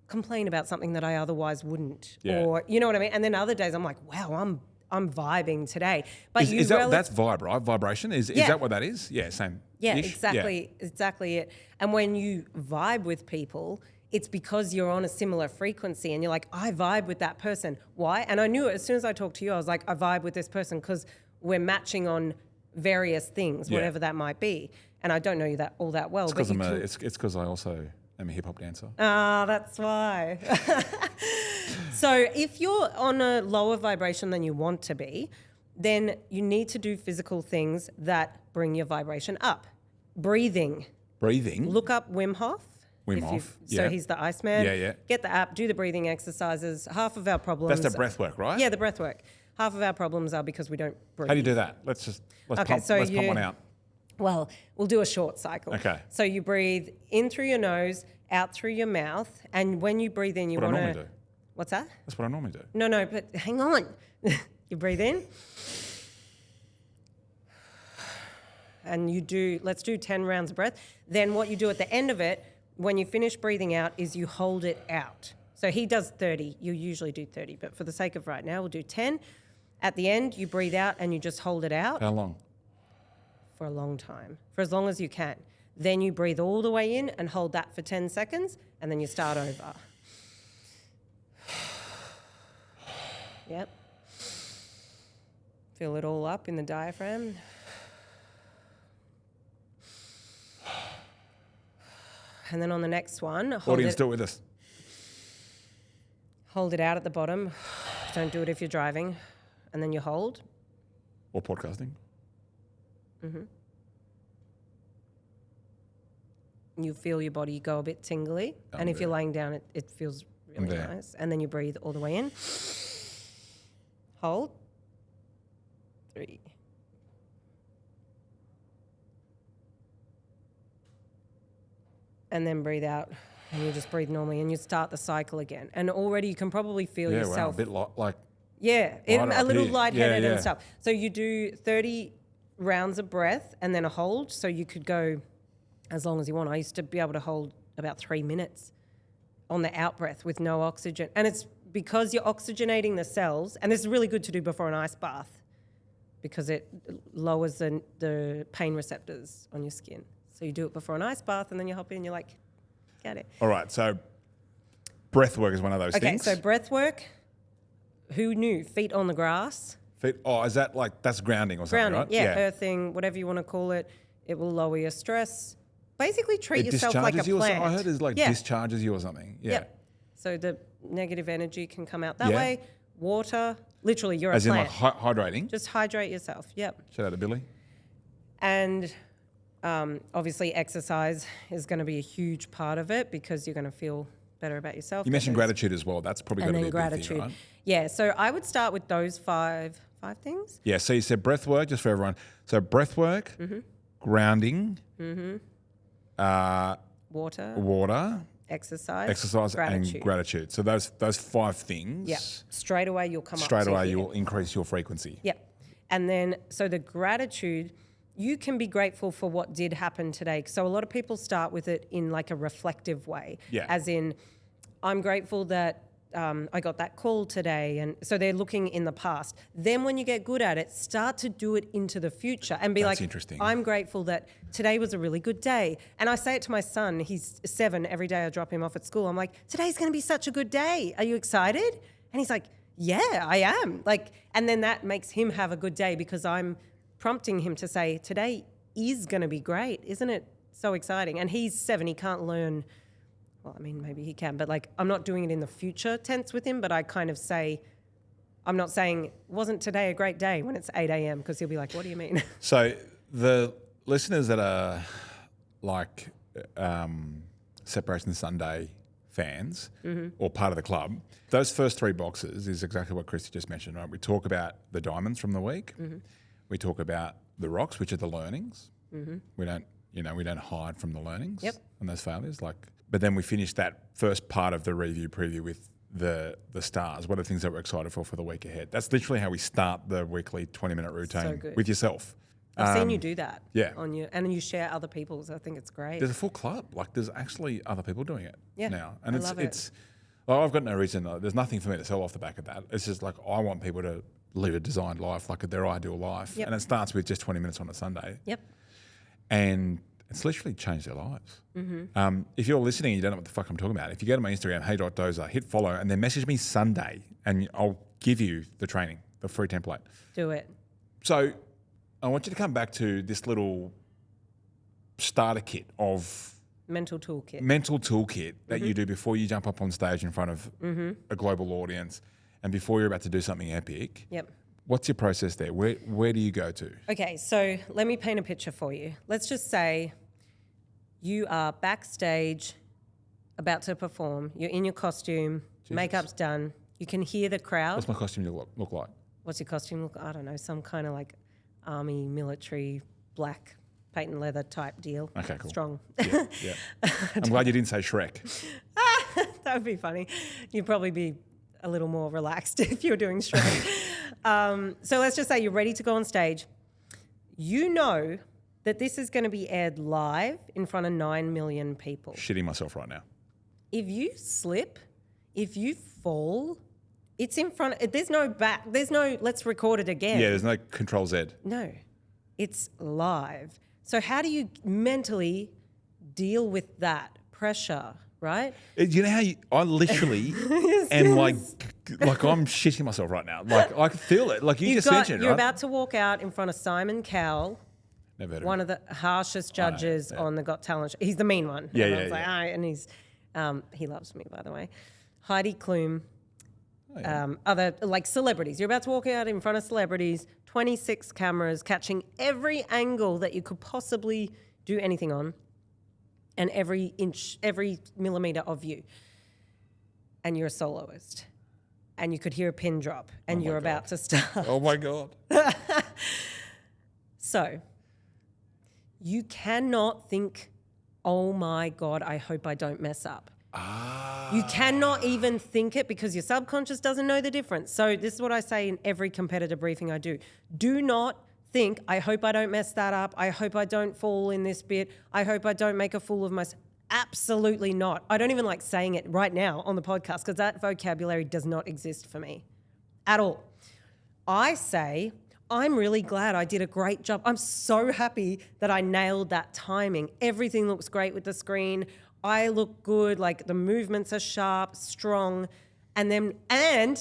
Speaker 1: complain about something that I otherwise wouldn't.
Speaker 2: Yeah.
Speaker 1: Or, you know what I mean? And then other days I'm like, wow, I'm vibing today. But
Speaker 2: that's vibe, right? Vibration? Is that what that is? Yeah, same.
Speaker 1: Yeah, exactly it. And when you vibe with people, it's because you're on a similar frequency and you're like, I vibe with that person. Why? And I knew it as soon as I talked to you, I was like, I vibe with this person because we're matching on various things, whatever that might be. And I don't know you all that well.
Speaker 2: It's because I also am a hip hop dancer.
Speaker 1: Ah, that's why. So if you're on a lower vibration than you want to be, then you need to do physical things that bring your vibration up. Breathing. Look up Wim Hof. So he's the Iceman.
Speaker 2: Yeah.
Speaker 1: Get the app, do the breathing exercises. Half of our problems...
Speaker 2: That's the breathwork, right?
Speaker 1: Yeah, the breathwork. Half of our problems are because we don't breathe.
Speaker 2: How do you do that? Let's pump one out.
Speaker 1: Well, we'll do a short cycle.
Speaker 2: Okay.
Speaker 1: So you breathe in through your nose, out through your mouth, and when you breathe in, you want to...
Speaker 2: What I normally do.
Speaker 1: What's that?
Speaker 2: That's what I normally do.
Speaker 1: No, but hang on. You breathe in. And let's do 10 rounds of breath. Then what you do at the end of it, when you finish breathing out, is you hold it out. So he does 30. You usually do 30, but for the sake of right now, we'll do 10. At the end, you breathe out and you just hold it out.
Speaker 2: How long?
Speaker 1: For a long time, for as long as you can. Then you breathe all the way in and hold that for 10 seconds, and then you start over. Yep. Fill it all up in the diaphragm. And then on the next one,
Speaker 2: Audience, do it with us.
Speaker 1: Hold it out at the bottom. Don't do it if you're driving. And then you hold.
Speaker 2: Or podcasting.
Speaker 1: Mm-hmm. You feel your body go a bit tingly. And if you're laying down, it feels really nice. And then you breathe all the way in. Hold. 3. And then breathe out. And you just breathe normally and you start the cycle again. And already you can probably feel yourself.
Speaker 2: Wow, a bit like...
Speaker 1: Yeah, a little lightheaded and stuff. So you do 30 rounds of breath and then a hold. So you could go as long as you want. I used to be able to hold about 3 minutes on the out breath with no oxygen. And it's because you're oxygenating the cells. And this is really good to do before an ice bath because it lowers the pain receptors on your skin. So you do it before an ice bath and then you hop in and you're like, got it.
Speaker 2: All right, so breath work is one of those things.
Speaker 1: Okay, so breath work, who knew? Feet on the grass.
Speaker 2: Is that like, that's grounding or something, right?
Speaker 1: Yeah, earthing, whatever you want to call it. It will lower your stress. Basically treat yourself like a plant.
Speaker 2: I heard it discharges you or something. Yeah.
Speaker 1: Yep. So the negative energy can come out that way. Water, literally you're a plant.
Speaker 2: As in like hydrating?
Speaker 1: Just hydrate yourself, yep.
Speaker 2: Shout out to Billy.
Speaker 1: And obviously exercise is going to be a huge part of it because you're going to feel better about yourself.
Speaker 2: You mentioned gratitude as well. That's probably going to be a big thing, right?
Speaker 1: Yeah, so I would start with those five things.
Speaker 2: Yeah, so you said breath work, just for everyone. So breath work, grounding,
Speaker 1: water, exercise,
Speaker 2: and gratitude. So those 5 things.
Speaker 1: Yeah. Straight away you'll come up.
Speaker 2: Straight away you'll increase your frequency.
Speaker 1: Yeah. And then, so the gratitude, you can be grateful for what did happen today. So a lot of people start with it in like a reflective way.
Speaker 2: Yeah.
Speaker 1: As in, I'm grateful that I got that call today. And so they're looking in the past. Then when you get good at it, start to do it into the future and be
Speaker 2: That's
Speaker 1: like,
Speaker 2: interesting.
Speaker 1: I'm grateful that today was a really good day. And I say it to my son, he's 7, every day I drop him off at school. I'm like, today's going to be such a good day. Are you excited? And he's like, yeah, I am. Like, and then that makes him have a good day because I'm prompting him to say, today is going to be great. Isn't it so exciting? And he's 7, he can't learn. Well, I mean, maybe he can, but like, I'm not doing it in the future tense with him, but I kind of say, I'm not saying, wasn't today a great day when it's 8 a.m. because he'll be like, what do you mean?
Speaker 2: So the listeners that are like Separation Sunday fans or part of the club, those first 3 boxes is exactly what Kristy just mentioned, right? We talk about the diamonds from the week. We talk about the rocks, which are the learnings. We don't hide from the learnings and those failures. But then we finish that first part of the review preview with the stars. What are the things that we're excited for the week ahead? That's literally how we start the weekly 20-minute routine with yourself.
Speaker 1: I've seen you do that.
Speaker 2: Yeah.
Speaker 1: And you share other people's. I think it's great.
Speaker 2: There's a full club. Like there's actually other people doing it now. And
Speaker 1: I love it.
Speaker 2: Well, I've got no reason. There's nothing for me to sell off the back of that. It's just like I want people to live a designed life, like their ideal life. And it starts with just 20 minutes on a Sunday.
Speaker 1: Yep.
Speaker 2: And it's literally changed their lives. If you're listening and you don't know what the fuck I'm talking about, if you go to my Instagram, hey.doza, hit follow, and then message me Sunday, and I'll give you the training, the free template.
Speaker 1: Do it.
Speaker 2: So I want you to come back to this little starter kit of
Speaker 1: mental toolkit
Speaker 2: that you do before you jump up on stage in front of a global audience and before you're about to do something epic.
Speaker 1: Yep.
Speaker 2: What's your process there? Where do you go to?
Speaker 1: Okay, so let me paint a picture for you. Let's just say you are backstage about to perform. You're in your costume, makeup's done. You can hear the crowd.
Speaker 2: What's my costume look like?
Speaker 1: What's your costume look? I don't know, some kind of like army, military, black, patent leather type deal.
Speaker 2: Okay, cool.
Speaker 1: Strong.
Speaker 2: Yeah. I'm glad you didn't say Shrek.
Speaker 1: That would be funny. You'd probably be a little more relaxed if you were doing Shrek. So let's just say you're ready to go on stage. You know that this is going to be aired live in front of 9 million people.
Speaker 2: Shitting myself right now.
Speaker 1: If you slip, if you fall, it's in front. There's no back. There's no let's record it again.
Speaker 2: Yeah, there's no Control Z.
Speaker 1: No, it's live. So how do you mentally deal with that pressure, right?
Speaker 2: You know how I literally am like I'm shitting myself right now. Like I can feel it. Like you just mentioned,
Speaker 1: you're
Speaker 2: right?
Speaker 1: about to walk out in front of Simon Cowell,
Speaker 2: Never heard of
Speaker 1: one
Speaker 2: him.
Speaker 1: of the harshest judges on the Got Talent show. He's the mean one.
Speaker 2: Yeah,
Speaker 1: Everyone's
Speaker 2: yeah,
Speaker 1: like,
Speaker 2: yeah.
Speaker 1: and he's he loves me, by the way. Heidi Klum.
Speaker 2: Oh, yeah.
Speaker 1: Other like celebrities. You're about to walk out in front of celebrities, 26 cameras catching every angle that you could possibly do anything on, and every inch, every millimeter of you. And you're a soloist, and you could hear a pin drop, and you're about to start.
Speaker 2: Oh my God.
Speaker 1: So you cannot think, oh my God, I hope I don't mess up. You cannot even think it because your subconscious doesn't know the difference. So this is what I say in every competitor briefing I do. Do not think, I hope I don't mess that up. I hope I don't fall in this bit. I hope I don't make a fool of myself. Absolutely not. I don't even like saying it right now on the podcast because that vocabulary does not exist for me at all. I say, I'm really glad I did a great job. I'm so happy that I nailed that timing. Everything looks great with the screen. I look good, like the movements are sharp, strong. And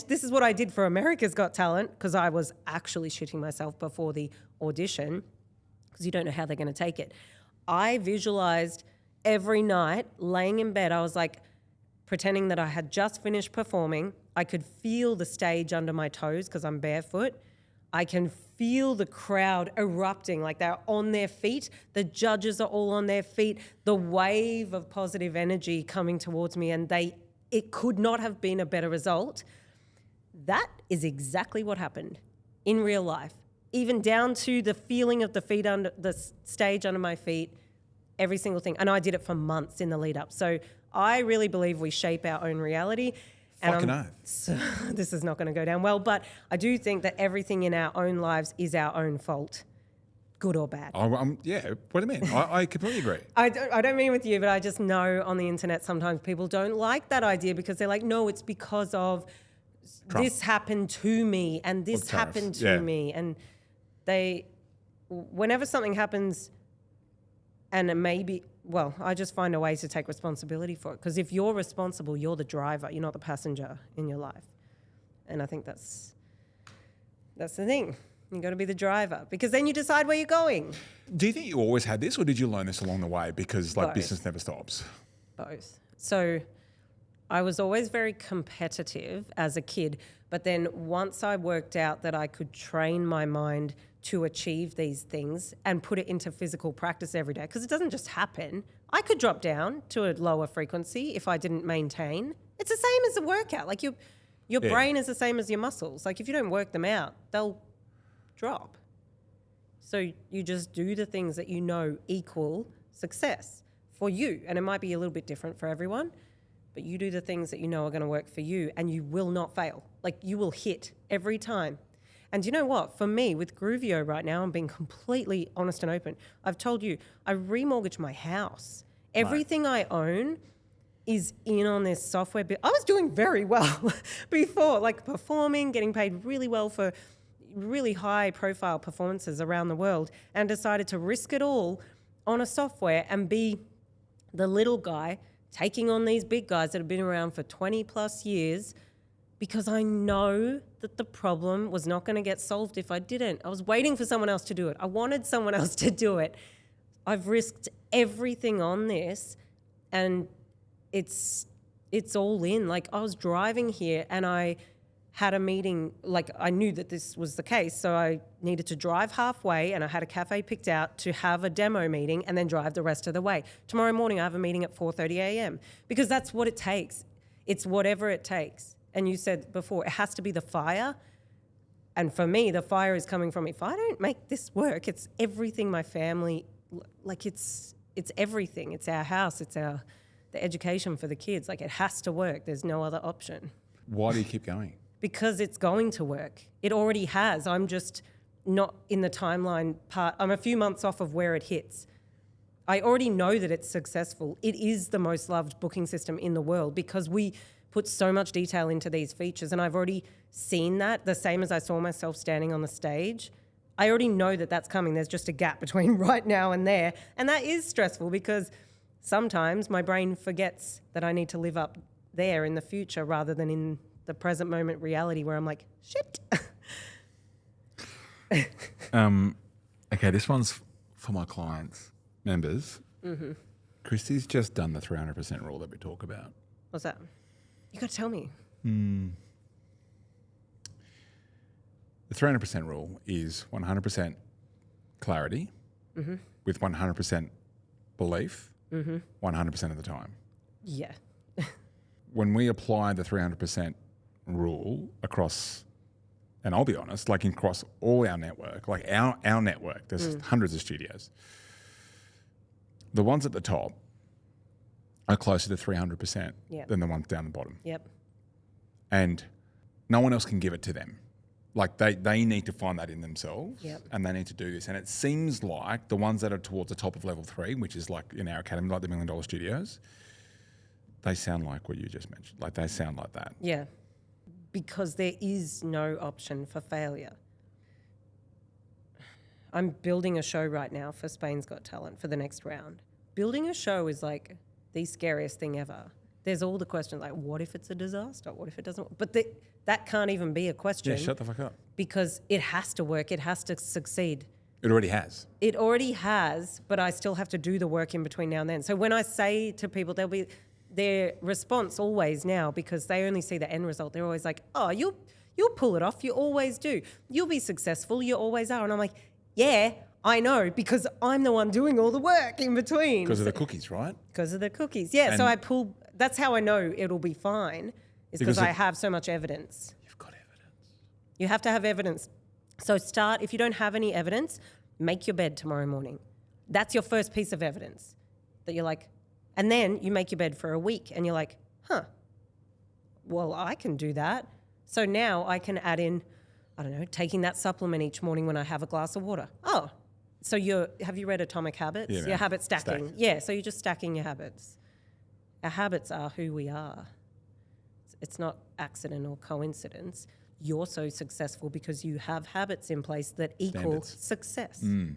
Speaker 1: this is what I did for America's Got Talent because I was actually shitting myself before the audition because you don't know how they're going to take it. I visualized every night laying in bed. I was like pretending that I had just finished performing. I could feel the stage under my toes because I'm barefoot. I can feel the crowd erupting, like they're on their feet. The judges are all on their feet. The wave of positive energy coming towards me, and it could not have been a better result. That is exactly what happened in real life, even down to the feeling of the feet under the stage under my feet. every single thing. And I did it for months in the lead up. So I really believe we shape our own reality.
Speaker 2: Fucking oath.
Speaker 1: So this is not going to go down well, but I do think that everything in our own lives is our own fault, good or bad.
Speaker 2: Yeah, what do you mean? I completely agree.
Speaker 1: I don't mean with you, but I just know on the internet sometimes people don't like that idea because they're like, no, it's because of Trump. This happened to me and this happened to me. And whenever something happens and it may be, well, I just find a way to take responsibility for it. Because if you're responsible, you're the driver. You're not the passenger in your life. And I think that's the thing. You got to be the driver because then you decide where you're going.
Speaker 2: Do you think you always had this or did you learn this along the way because like business never stops?
Speaker 1: Both. So I was always very competitive as a kid. But then once I worked out that I could train my mind to achieve these things and put it into physical practice every day, because it doesn't just happen. I could drop down to a lower frequency if I didn't maintain. It's the same as a workout. Like your brain is the same as your muscles. Like if you don't work them out, they'll drop. So you just do the things that you know equal success for you. And it might be a little bit different for everyone, but you do the things that you know are going to work for you and you will not fail. Like you will hit every time. And you know what? For me, with Groovier right now, I'm being completely honest and open. I've told you, I remortgaged my house. Everything I own is in on this software. I was doing very well before, like performing, getting paid really well for really high profile performances around the world, and decided to risk it all on a software and be the little guy taking on these big guys that have been around for 20 plus years because I know that the problem was not going to get solved if I didn't. I was waiting for someone else to do it. I wanted someone else to do it. I've risked everything on this and it's all in. Like I was driving here and I had a meeting, like I knew that this was the case, so I needed to drive halfway and I had a cafe picked out to have a demo meeting and then drive the rest of the way. Tomorrow morning I have a meeting at 4:30 a.m. because that's what it takes. It's whatever it takes. And you said before, it has to be the fire. And for me, the fire is coming from if I don't make this work, it's everything my family, like it's everything. It's our house, it's the education for the kids. Like it has to work. There's no other option.
Speaker 2: Why do you keep going?
Speaker 1: Because it's going to work. It already has. I'm just not in the timeline part. I'm a few months off of where it hits. I already know that it's successful. It is the most loved booking system in the world because we put so much detail into these features, and I've already seen that, the same as I saw myself standing on the stage. I already know that that's coming. There's just a gap between right now and there, and that is stressful because sometimes my brain forgets that I need to live up there in the future rather than in the present moment reality where I'm like, shit.
Speaker 2: Okay, this one's for my clients, members. Mm-hmm. Kristy's just done the 300% rule that we talk about.
Speaker 1: What's that? You got to tell me.
Speaker 2: The 300% rule is 100% clarity with 100% belief 100% of the time.
Speaker 1: Yeah.
Speaker 2: When we apply the 300% rule across, and I'll be honest, like across all our network, like our network, there's hundreds of studios. The ones at the top are closer to 300% than the ones down the bottom.
Speaker 1: Yep.
Speaker 2: And no one else can give it to them. Like they need to find that in themselves and they need to do this. And it seems like the ones that are towards the top of level 3, which is like in our academy, like the $1 Million Studios, they sound like what you just mentioned. Like they sound like that.
Speaker 1: Yeah. Because there is no option for failure. I'm building a show right now for Spain's Got Talent for the next round. Building a show is like the scariest thing ever. There's all the questions like, what if it's a disaster? What if it doesn't? But that can't even be a question.
Speaker 2: Yeah, shut the fuck up.
Speaker 1: Because it has to work. It has to succeed.
Speaker 2: It already has.
Speaker 1: It already has, but I still have to do the work in between now and then. So when I say to people, there'll be their response always now, because they only see the end result. They're always like, oh, you'll pull it off. You always do. You'll be successful. You always are. And I'm like, yeah, I know, because I'm the one doing all the work in between.
Speaker 2: Because of the cookies, right?
Speaker 1: Because of the cookies. Yeah, so I pull, that's how I know it'll be fine, is because I have so much evidence.
Speaker 2: You've got evidence.
Speaker 1: You have to have evidence. So if you don't have any evidence, make your bed tomorrow morning. That's your first piece of evidence. that you're like, and then you make your bed for a week and you're like, well, I can do that. So now I can add in, I don't know, taking that supplement each morning when I have a glass of water. Oh, so have you read Atomic Habits?
Speaker 2: Yeah, man.
Speaker 1: Your habit stacking.
Speaker 2: Stack.
Speaker 1: Yeah, so you're just stacking your habits. Our habits are who we are. It's not accident or coincidence. You're so successful because you have habits in place that equal
Speaker 2: Standards.
Speaker 1: success. And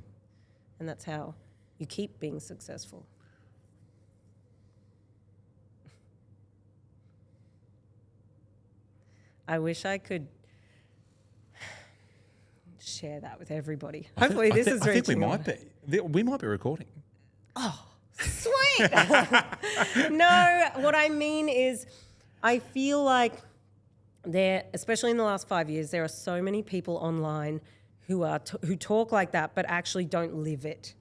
Speaker 1: that's how you keep being successful. I wish I could share that with everybody. Hopefully this is reaching.
Speaker 2: I think we might be. We might be recording.
Speaker 1: Sweet. No, what I mean is I feel like especially in the last 5 years, there are so many people online who talk like that but actually don't live it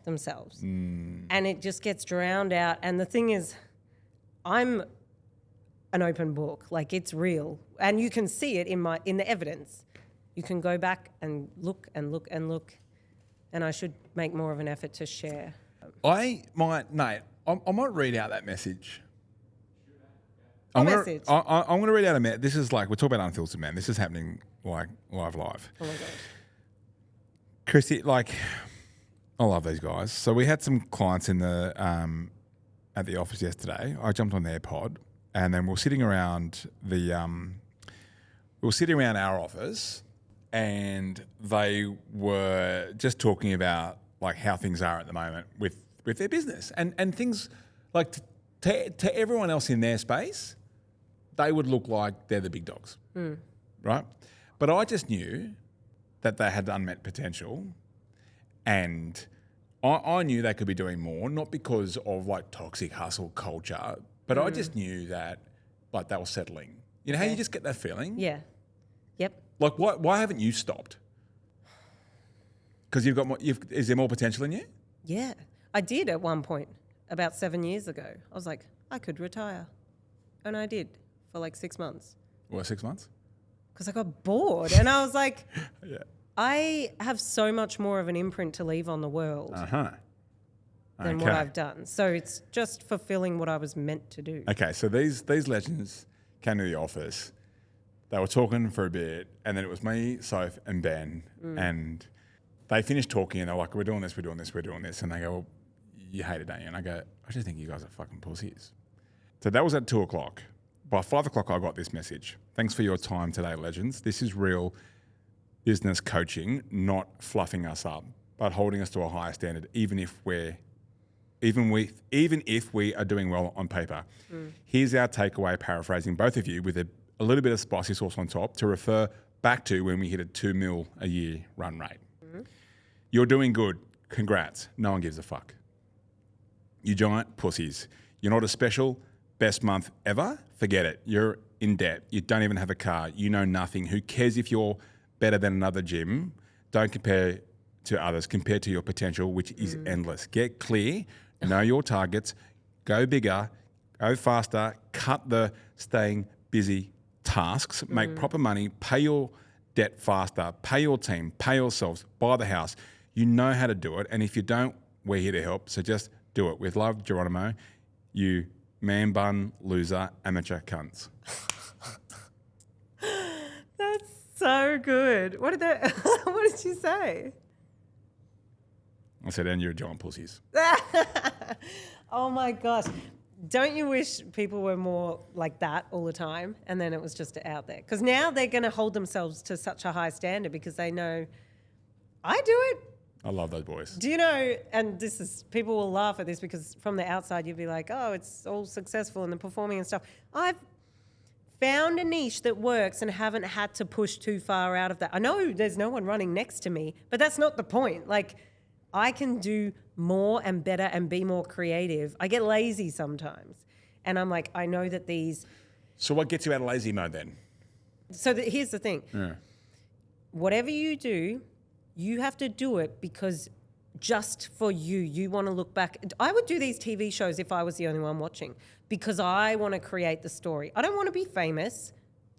Speaker 1: themselves. And it just gets drowned out. And the thing is, I'm an open book. Like, it's real. And you can see it in the evidence. You can go back and look and look and look. And I should make more of an effort to share.
Speaker 2: I might read out that message.
Speaker 1: Message?
Speaker 2: I'm going to read out a message. This is like, we're talking about unfiltered, man. This is happening like live.
Speaker 1: Oh my God.
Speaker 2: Kristy, like, I love these guys. So we had some clients in the at the office yesterday. I jumped on their pod, and then we're sitting around our office, and they were just talking about like how things are at the moment with their business, and things like to everyone else in their space, they would look like they're the big dogs, right? But I just knew that they had unmet potential, and I knew they could be doing more, not because of like toxic hustle culture, but I just knew that like they were settling. You know how you just get that feeling?
Speaker 1: Yeah. Yep.
Speaker 2: Like, why haven't you stopped? Because you've got more. Is there more potential in you?
Speaker 1: Yeah. I did at one point about 7 years ago. I was like, I could retire. And I did for like 6 months.
Speaker 2: Or 6 months?
Speaker 1: Because I got bored. And I was like,
Speaker 2: Yeah.
Speaker 1: I have so much more of an imprint to leave on the world than what I've done. So it's just fulfilling what I was meant to do.
Speaker 2: Okay, so these legends came to the office. They were talking for a bit, and then it was me, Soph, and Ben, and they finished talking, and they're like, we're doing this, and they go, well, you hate it, don't you? And I go, I just think you guys are fucking pussies. So that was at 2 o'clock. By 5 o'clock, I got this message. Thanks for your time today, legends. This is real business coaching, not fluffing us up, but holding us to a higher standard, even if we are doing well on paper. Here's our takeaway, paraphrasing both of you with a little bit of spicy sauce on top to refer back to when we hit a 2 mil a year run rate. You're doing good. Congrats. No one gives a fuck. You giant pussies. You're not a special best month ever. Forget it. You're in debt. You don't even have a car. You know nothing. Who cares if you're better than another gym? Don't compare to others. Compare to your potential, which is endless. Get clear. Know your targets. Go bigger. Go faster. Cut the staying busy tasks. Make proper money. Pay your debt faster. Pay your team. Pay yourselves. Buy the house. You know how to do it. And if you don't, we're here to help. So just do it. With love, Geronimo. You man bun loser amateur cunts.
Speaker 1: That's so good. What did you say?
Speaker 2: I said, and you're giant pussies.
Speaker 1: Oh my gosh. Don't you wish people were more like that all the time and then it was just out there? Because now they're going to hold themselves to such a high standard because they know I do it.
Speaker 2: I love those boys.
Speaker 1: Do you know, and people will laugh at this because from the outside you'll be like, oh, it's all successful and the performing and stuff. I've found a niche that works and haven't had to push too far out of that. I know there's no one running next to me, but that's not the point. Like, I can do more and better and be more creative. I get lazy sometimes. And I'm like, I know that these...
Speaker 2: So what gets you out of lazy mode then?
Speaker 1: So here's the thing.
Speaker 2: Yeah.
Speaker 1: Whatever you do, you have to do it because just for you want to look back. I would do these TV shows if I was the only one watching because I want to create the story. I don't want to be famous.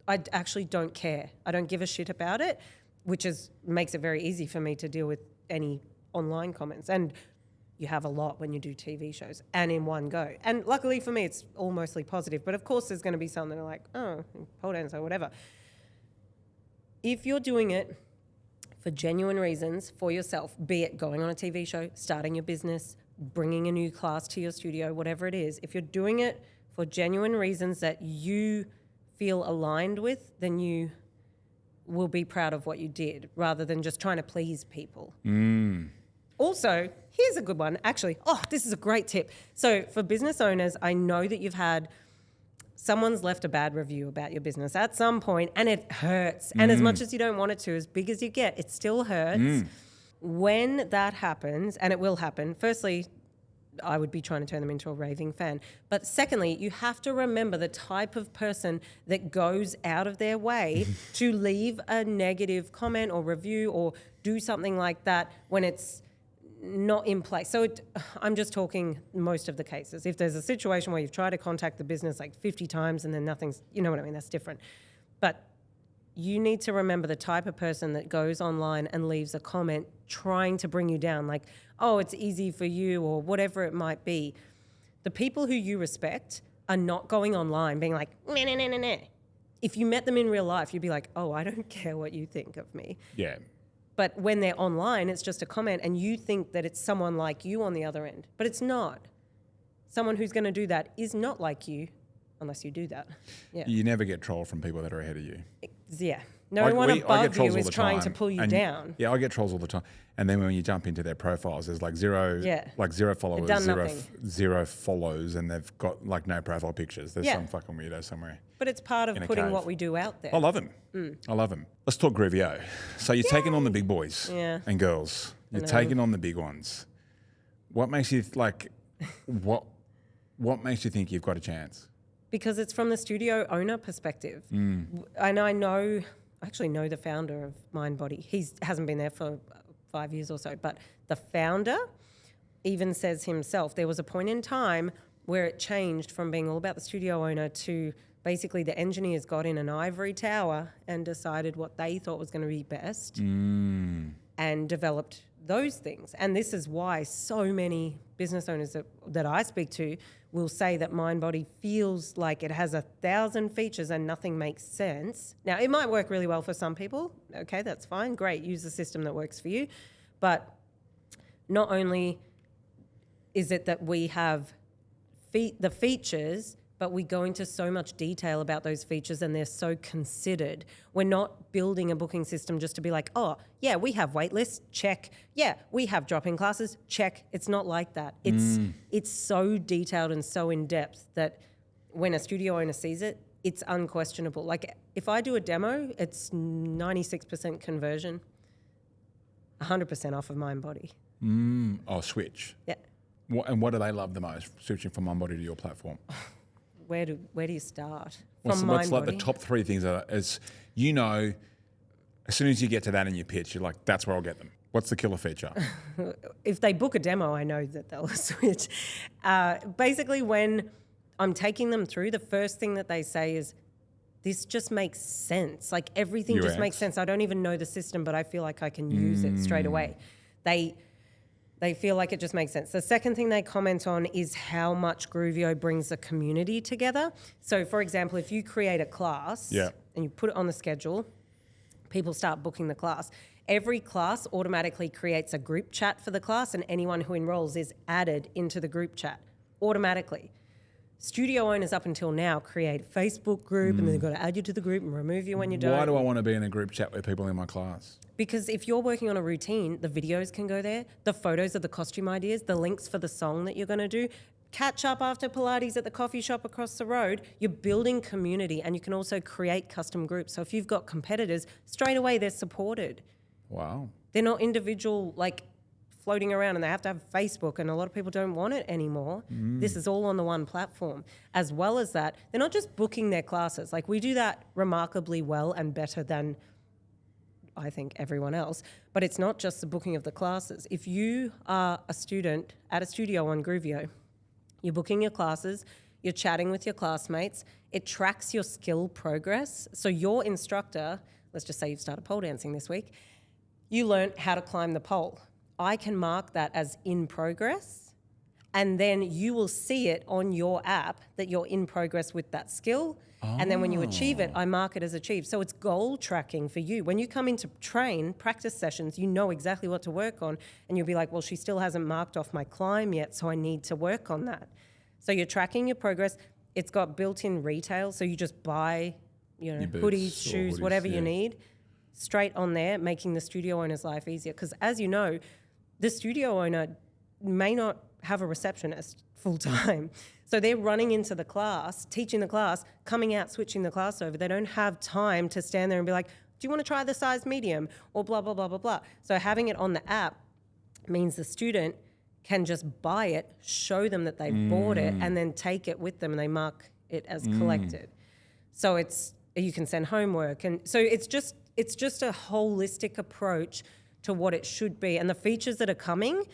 Speaker 1: I actually don't care. I don't give a shit about it, which makes it very easy for me to deal with any online comments. And you have a lot when you do TV shows and in one go. And luckily for me, it's all mostly positive. But of course, there's going to be some that are like, oh, pole dance or whatever. If you're doing it for genuine reasons for yourself, be it going on a TV show, starting your business, bringing a new class to your studio, whatever it is, if you're doing it for genuine reasons that you feel aligned with, then you will be proud of what you did rather than just trying to please people. Also, here's a good one. Actually, this is a great tip. So for business owners, I know that you've had someone's left a bad review about your business at some point and it hurts. And as much as you don't want it to, as big as you get, it still hurts. When that happens, and it will happen, firstly, I would be trying to turn them into a raving fan. But secondly, you have to remember the type of person that goes out of their way to leave a negative comment or review or do something like that when it's not in place. So I'm just talking most of the cases. If there's a situation where you've tried to contact the business like 50 times and then nothing's, you know what I mean, that's different. But you need to remember the type of person that goes online and leaves a comment trying to bring you down, like, oh, it's easy for you or whatever it might be. The people who you respect are not going online being like, meh, meh, meh, meh, meh. If you met them in real life, you'd be like, oh, I don't care what you think of me.
Speaker 2: Yeah.
Speaker 1: But when they're online, it's just a comment and you think that it's someone like you on the other end. But it's not. Someone who's going to do that is not like you unless you do that. Yeah.
Speaker 2: You never get trolled from people that are ahead of you.
Speaker 1: Yeah. No one above you is trying to pull you down.
Speaker 2: Yeah, I get trolls all the time. And then when you jump into their profiles, there's like zero followers, zero follows, and they've got like no profile pictures. There's some fucking weirdo somewhere.
Speaker 1: But it's part of putting what we do out there.
Speaker 2: I love him. I love him. Let's talk Groovier. So you're taking on the big boys and girls. You're taking on the big ones. What makes you what makes you think you've got a chance?
Speaker 1: Because it's from the studio owner perspective. And I actually know the founder of MindBody. He hasn't been there for 5 years or so, but the founder even says himself, there was a point in time where it changed from being all about the studio owner to basically the engineers got in an ivory tower and decided what they thought was going to be best and developed those things. And this is why so many business owners that I speak to will say that MindBody feels like it has 1,000 features and nothing makes sense. Now, it might work really well for some people. Okay, that's fine. Great. Use the system that works for you. But not only is it that we have the features, but we go into so much detail about those features and they're so considered. We're not building a booking system just to be like, oh, yeah, we have wait lists, check. Yeah, we have drop-in classes, check. It's not like that. It's so detailed and so in-depth that when a studio owner sees it, it's unquestionable. Like if I do a demo, it's 96% conversion, 100% off of MindBody.
Speaker 2: Switch.
Speaker 1: Yeah.
Speaker 2: And what do they love the most, switching from MindBody to your platform?
Speaker 1: Where do you start?
Speaker 2: What's like the top three things as soon as you get to that in your pitch, you're like, that's where I'll get them. What's the killer feature?
Speaker 1: If they book a demo, I know that they'll switch. Basically, when I'm taking them through, the first thing that they say is, this just makes sense. Like everything just makes sense. I don't even know the system, but I feel like I can use it straight away. They feel like it just makes sense. The second thing they comment on is how much Groovier brings the community together. So, for example, if you create a class and you put it on the schedule, people start booking the class. Every class automatically creates a group chat for the class and anyone who enrolls is added into the group chat automatically. Studio owners up until now create a Facebook group and then they've got to add you to the group and remove you when you don't.
Speaker 2: Why do I want to be in a group chat with people in my class?
Speaker 1: Because if you're working on a routine, the videos can go there, the photos of the costume ideas, the links for the song that you're going to do, catch up after Pilates at the coffee shop across the road. You're building community and you can also create custom groups. So if you've got competitors, straight away they're supported.
Speaker 2: Wow.
Speaker 1: They're not individual, floating around and they have to have Facebook and a lot of people don't want it anymore. This is all on the one platform. As well as that, they're not just booking their classes. Like we do that remarkably well and better than I think everyone else, but it's not just the booking of the classes. If you are a student at a studio on Groovier, you're booking your classes, you're chatting with your classmates, it tracks your skill progress. So your instructor, let's just say you've started pole dancing this week, you learned how to climb the pole. I can mark that as in progress, and then you will see it on your app that you're in progress with that skill. And then when you achieve it, I mark it as achieved. So it's goal tracking for you. When you come in to train practice sessions, you know exactly what to work on. And you'll be like, well, she still hasn't marked off my climb yet, so I need to work on that. So you're tracking your progress. It's got built-in retail, so you just buy, hoodies, shoes, whatever you need, straight on there, making the studio owner's life easier. Because as you know, the studio owner may not have a receptionist full-time. So they're running into the class, teaching the class, coming out, switching the class over. They don't have time to stand there and be like, do you want to try the size medium? Or blah, blah, blah, blah, blah. So having it on the app means the student can just buy it, show them that they bought it, and then take it with them and they mark it as collected. So you can send homework. And so it's just a holistic approach to what it should be. And the features that are coming,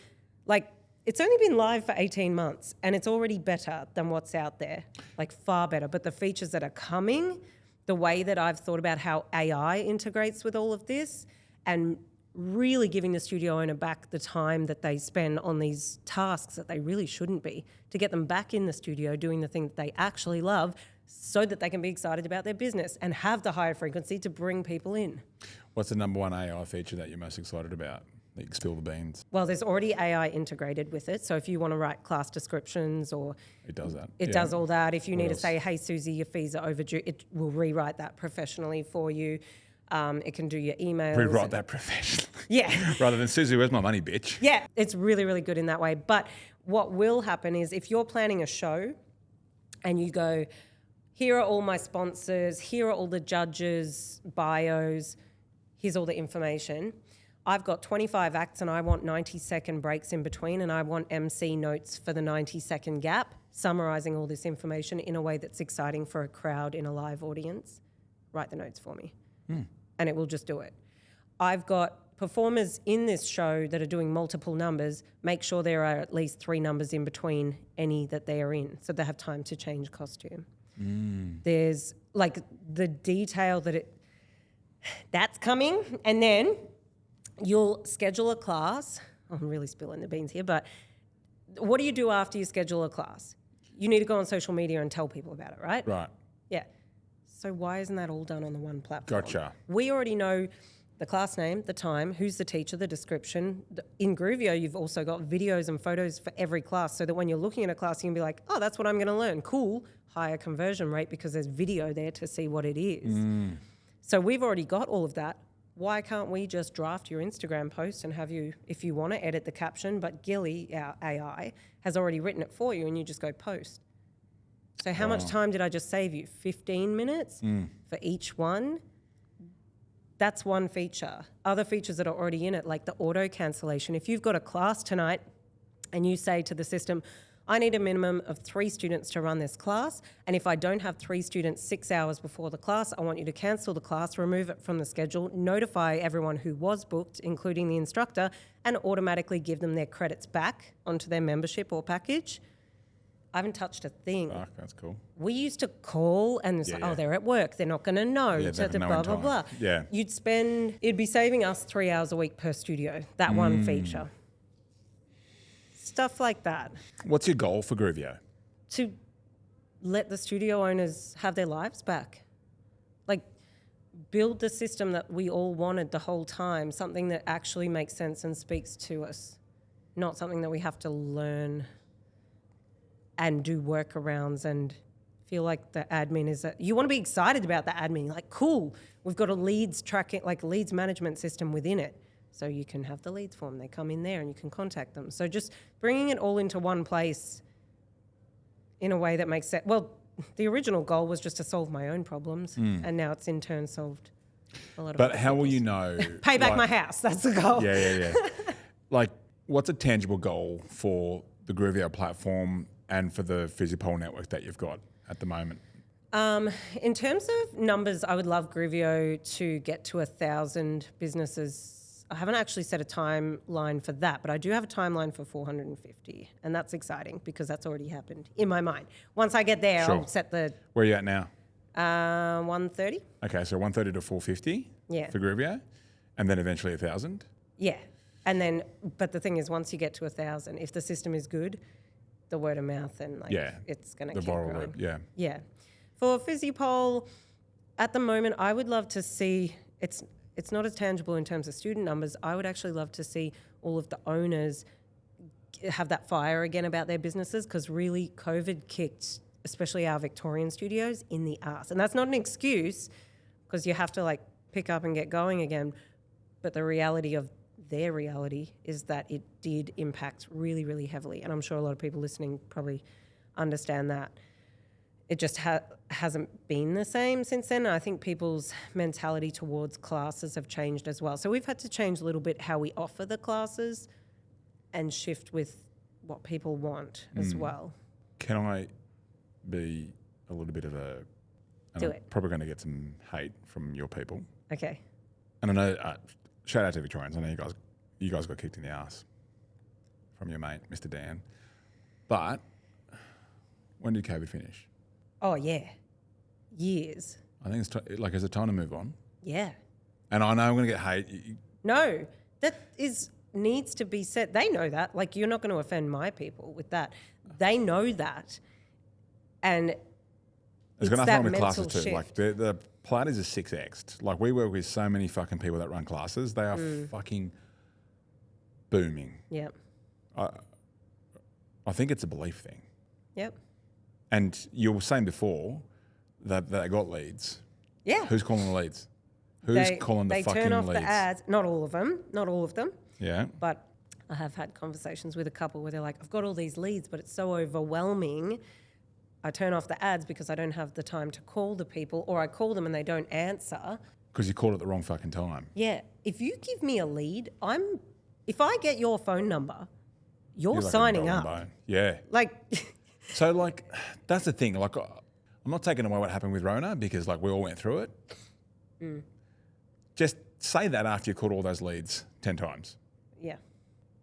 Speaker 1: like, it's only been live for 18 months and it's already better than what's out there, like far better. But the features that are coming, the way that I've thought about how AI integrates with all of this, and really giving the studio owner back the time that they spend on these tasks that they really shouldn't be, to get them back in the studio doing the thing that they actually love so that they can be excited about their business and have the higher frequency to bring people in.
Speaker 2: What's the number one AI feature that you're most excited about? You can spill the beans.
Speaker 1: Well, there's already AI integrated with it. So if you want to write class descriptions or...
Speaker 2: It does that.
Speaker 1: It does all that. If you need to say, hey, Susie, your fees are overdue, it will rewrite that professionally for you. It can do your emails.
Speaker 2: Rewrite that professionally.
Speaker 1: Yeah.
Speaker 2: Rather than, Susie, where's my money, bitch?
Speaker 1: Yeah, it's really, really good in that way. But what will happen is if you're planning a show and you go, here are all my sponsors, here are all the judges' bios, here's all the information. I've got 25 acts and I want 90-second breaks in between, and I want MC notes for the 90-second gap, summarising all this information in a way that's exciting for a crowd in a live audience. Write the notes for me. And it will just do it. I've got performers in this show that are doing multiple numbers. Make sure there are at least 3 numbers in between any that they are in, so they have time to change costume. There's like the detail that's coming, and then you'll schedule a class. I'm really spilling the beans here, but what do you do after you schedule a class? You need to go on social media and tell people about it, right?
Speaker 2: Right.
Speaker 1: Yeah. So why isn't that all done on the one platform?
Speaker 2: Gotcha.
Speaker 1: We already know the class name, the time, who's the teacher, the description. In Groovier, you've also got videos and photos for every class, so that when you're looking at a class, you can be like, oh, that's what I'm going to learn. Cool. Higher conversion rate because there's video there to see what it is. So we've already got all of that. Why can't we just draft your Instagram post and have you, if you want to, edit the caption, but Gilly, our AI, has already written it for you and you just go post. So how much time did I just save you? 15 minutes for each one? That's one feature. Other features that are already in it, like the auto cancellation. If you've got a class tonight and you say to the system, I need a minimum of 3 students to run this class, and if I don't have 3 students 6 hours before the class, I want you to cancel the class, remove it from the schedule, notify everyone who was booked, including the instructor, and automatically give them their credits back onto their membership or package. I haven't touched a thing.
Speaker 2: Fuck, that's cool.
Speaker 1: We used to call and say, oh, they're at work, they're not going to know, blah, blah, blah.
Speaker 2: Yeah.
Speaker 1: It'd be saving us 3 hours a week per studio, that one feature. Stuff like that.
Speaker 2: What's your goal for Groovier?
Speaker 1: To let the studio owners have their lives back. Like, build the system that we all wanted the whole time, something that actually makes sense and speaks to us, not something that we have to learn and do workarounds and feel like the admin is you want to be excited about the admin, like, cool, we've got a leads tracking, like leads management system within it. So you can have the leads form, they come in there and you can contact them. So just bringing it all into one place in a way that makes sense. Well, the original goal was just to solve my own problems, and now it's in turn solved a lot of
Speaker 2: But how will you know?
Speaker 1: Pay back my house, that's the goal.
Speaker 2: Yeah. Like, what's a tangible goal for the Groovier platform and for the Physiopol network that you've got at the moment?
Speaker 1: In terms of numbers, I would love Groovier to get to 1,000 businesses. I haven't actually set a timeline for that, but I do have a timeline for 450, and that's exciting because that's already happened in my mind. Once I get there, I'll set the...
Speaker 2: Where are you at now?
Speaker 1: 130.
Speaker 2: Okay, so 130 to 450
Speaker 1: Yeah.
Speaker 2: for Groovier, and then eventually 1,000?
Speaker 1: Yeah. And then, but the thing is, once you get to 1,000, if the system is good, the word of mouth and it's going to keep
Speaker 2: viral
Speaker 1: growing.
Speaker 2: loop,
Speaker 1: Yeah. For PhysiPol, at the moment, I would love to see, it's not as tangible in terms of student numbers. I would actually love to see all of the owners have that fire again about their businesses, because really COVID kicked, especially our Victorian studios, in the ass. And that's not an excuse, because you have to like pick up and get going again. But the reality of their reality is that it did impact really, really heavily. And I'm sure a lot of people listening probably understand that. It just hasn't been the same since then. I think people's mentality towards classes have changed as well. So we've had to change a little bit how we offer the classes and shift with what people want as well.
Speaker 2: Can I be a little bit of a... And
Speaker 1: Do
Speaker 2: I'm
Speaker 1: it.
Speaker 2: probably going to get some hate from your people.
Speaker 1: Okay.
Speaker 2: And I know, shout out to Victorians. I know you guys got kicked in the ass from your mate, Mr. Dan. But when did COVID finish?
Speaker 1: Oh, yeah. Years.
Speaker 2: I think it's is it time to move on?
Speaker 1: Yeah.
Speaker 2: And I know I'm going to get hate.
Speaker 1: No, that needs to be said. They know that. Like, you're not going to offend my people with that. They know that. And
Speaker 2: there's
Speaker 1: it's
Speaker 2: got
Speaker 1: that
Speaker 2: nothing on with
Speaker 1: mental
Speaker 2: classes too.
Speaker 1: shift.
Speaker 2: Like the Pilates is 6x'd. Like we work with so many fucking people that run classes. They are fucking booming.
Speaker 1: Yep.
Speaker 2: I think it's a belief thing.
Speaker 1: Yep.
Speaker 2: And you were saying before that they got leads.
Speaker 1: Yeah.
Speaker 2: Who's calling the leads? Who's calling the fucking leads?
Speaker 1: They turn off the ads. Not all of them.
Speaker 2: Yeah.
Speaker 1: But I have had conversations with a couple where they're like, I've got all these leads, but it's so overwhelming. I turn off the ads because I don't have the time to call the people, or I call them and they don't answer.
Speaker 2: Because you called at the wrong fucking time.
Speaker 1: Yeah. If you give me a lead, if I get your phone number, you're
Speaker 2: like
Speaker 1: signing
Speaker 2: a dog
Speaker 1: up.
Speaker 2: and bone. Yeah.
Speaker 1: Like,
Speaker 2: So like, that's the thing. Like, I'm not taking away what happened with Rona because like we all went through it. Just say that after you called all those leads 10 times.
Speaker 1: yeah.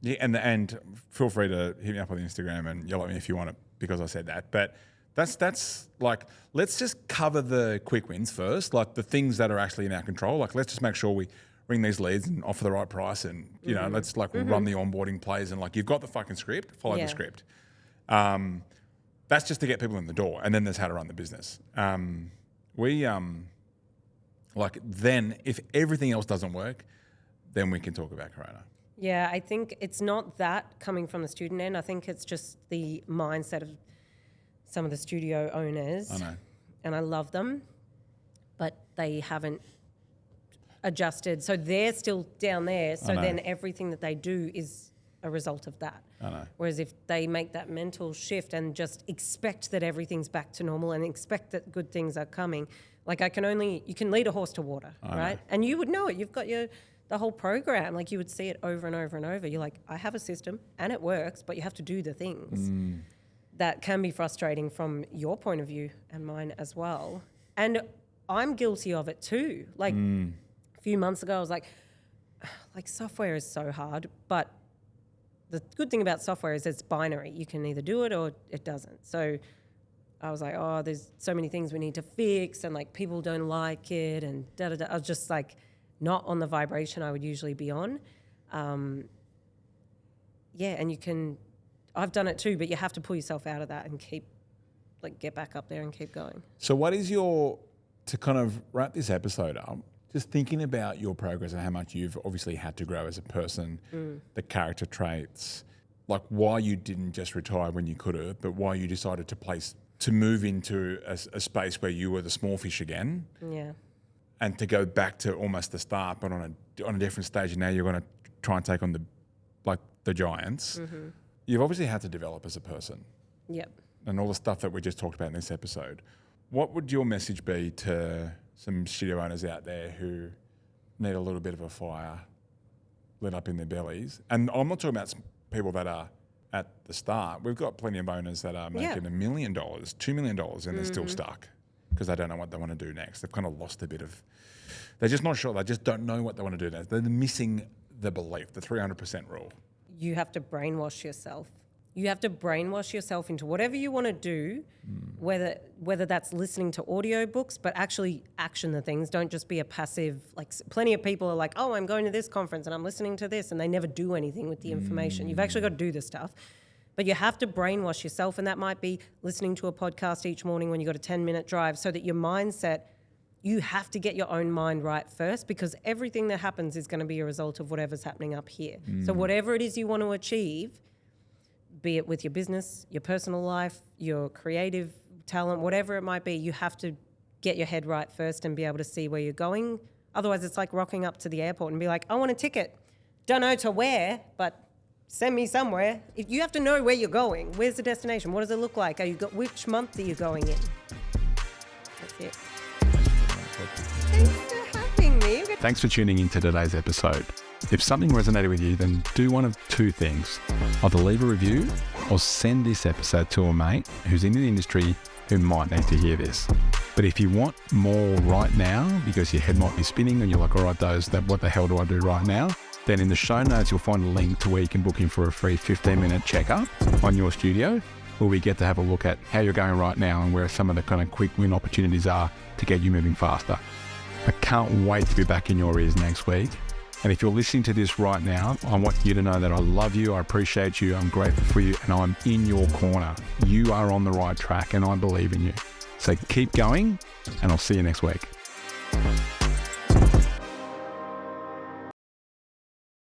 Speaker 2: Yeah, and feel free to hit me up on Instagram and yell at me if you want it because I said that. But that's like, let's just cover the quick wins first, like the things that are actually in our control. Like, let's just make sure we ring these leads and offer the right price, and you know, let's like run the onboarding plays, and like you've got the fucking script, follow the script. That's just to get people in the door, and then there's how to run the business. Like then if everything else doesn't work, then we can talk about Corona.
Speaker 1: Yeah, I think it's not that coming from the student end. I think it's just the mindset of some of the studio owners.
Speaker 2: I know.
Speaker 1: And I love them, but they haven't adjusted. So they're still down there. So then everything that they do is a result of that.
Speaker 2: I know.
Speaker 1: Whereas if they make that mental shift and just expect that everything's back to normal and expect that good things are coming, like you can lead a horse to water, right? And you would know it. You've got the whole program. Like you would see it over and over and over. You're like, I have a system and it works, but you have to do the things. That can be frustrating from your point of view and mine as well. And I'm guilty of it too. Like a few months ago, I was like software is so hard, but the good thing about software is it's binary. You can either do it or it doesn't. So I was like, oh, there's so many things we need to fix, and like people don't like it, and da da da. I was just like not on the vibration I would usually be on. And I've done it too, but you have to pull yourself out of that and get back up there and keep going.
Speaker 2: So what is to kind of wrap this episode up, just thinking about your progress and how much you've obviously had to grow as a person, the character traits, like why you didn't just retire when you could have, but why you decided to move into a space where you were the small fish again.
Speaker 1: Yeah.
Speaker 2: And to go back to almost the start, but on a different stage, and now you're going to try and take on the giants. You've obviously had to develop as a person.
Speaker 1: Yep.
Speaker 2: And all the stuff that we just talked about in this episode. What would your message be to some studio owners out there who need a little bit of a fire lit up in their bellies? And I'm not talking about people that are at the start. We've got plenty of owners that are making $1 million, $2 million, and they're still stuck because they don't know what they want to do next. They've kind of lost a bit of... They're just not sure. They just don't know what they want to do next. They're missing the belief, the 300% rule.
Speaker 1: You have to brainwash yourself You have to brainwash yourself into whatever you want to do, whether that's listening to audiobooks, but actually action the things. Don't just be a passive, like plenty of people are like, oh, I'm going to this conference and I'm listening to this, and they never do anything with the information. You've actually got to do the stuff. But you have to brainwash yourself, and that might be listening to a podcast each morning when you've got a 10-minute drive, so that your mindset, you have to get your own mind right first, because everything that happens is going to be a result of whatever's happening up here. So whatever it is you want to achieve, be it with your business, your personal life, your creative talent, whatever it might be, you have to get your head right first and be able to see where you're going. Otherwise, it's like rocking up to the airport and be like, I want a ticket. Don't know to where, but send me somewhere. You have to know where you're going. Where's the destination? What does it look like? Which month are you going in? That's it. Thanks for having me.
Speaker 3: Thanks for tuning in to today's episode. If something resonated with you, then do one of two things. Either leave a review or send this episode to a mate who's in the industry who might need to hear this. But if you want more right now, because your head might be spinning and you're like, all right, what the hell do I do right now? Then in the show notes, you'll find a link to where you can book in for a free 15-minute checkup on your studio, where we get to have a look at how you're going right now and where some of the kind of quick win opportunities are to get you moving faster. I can't wait to be back in your ears next week. And if you're listening to this right now, I want you to know that I love you, I appreciate you, I'm grateful for you, and I'm in your corner. You are on the right track, and I believe in you. So keep going, and I'll see you next week.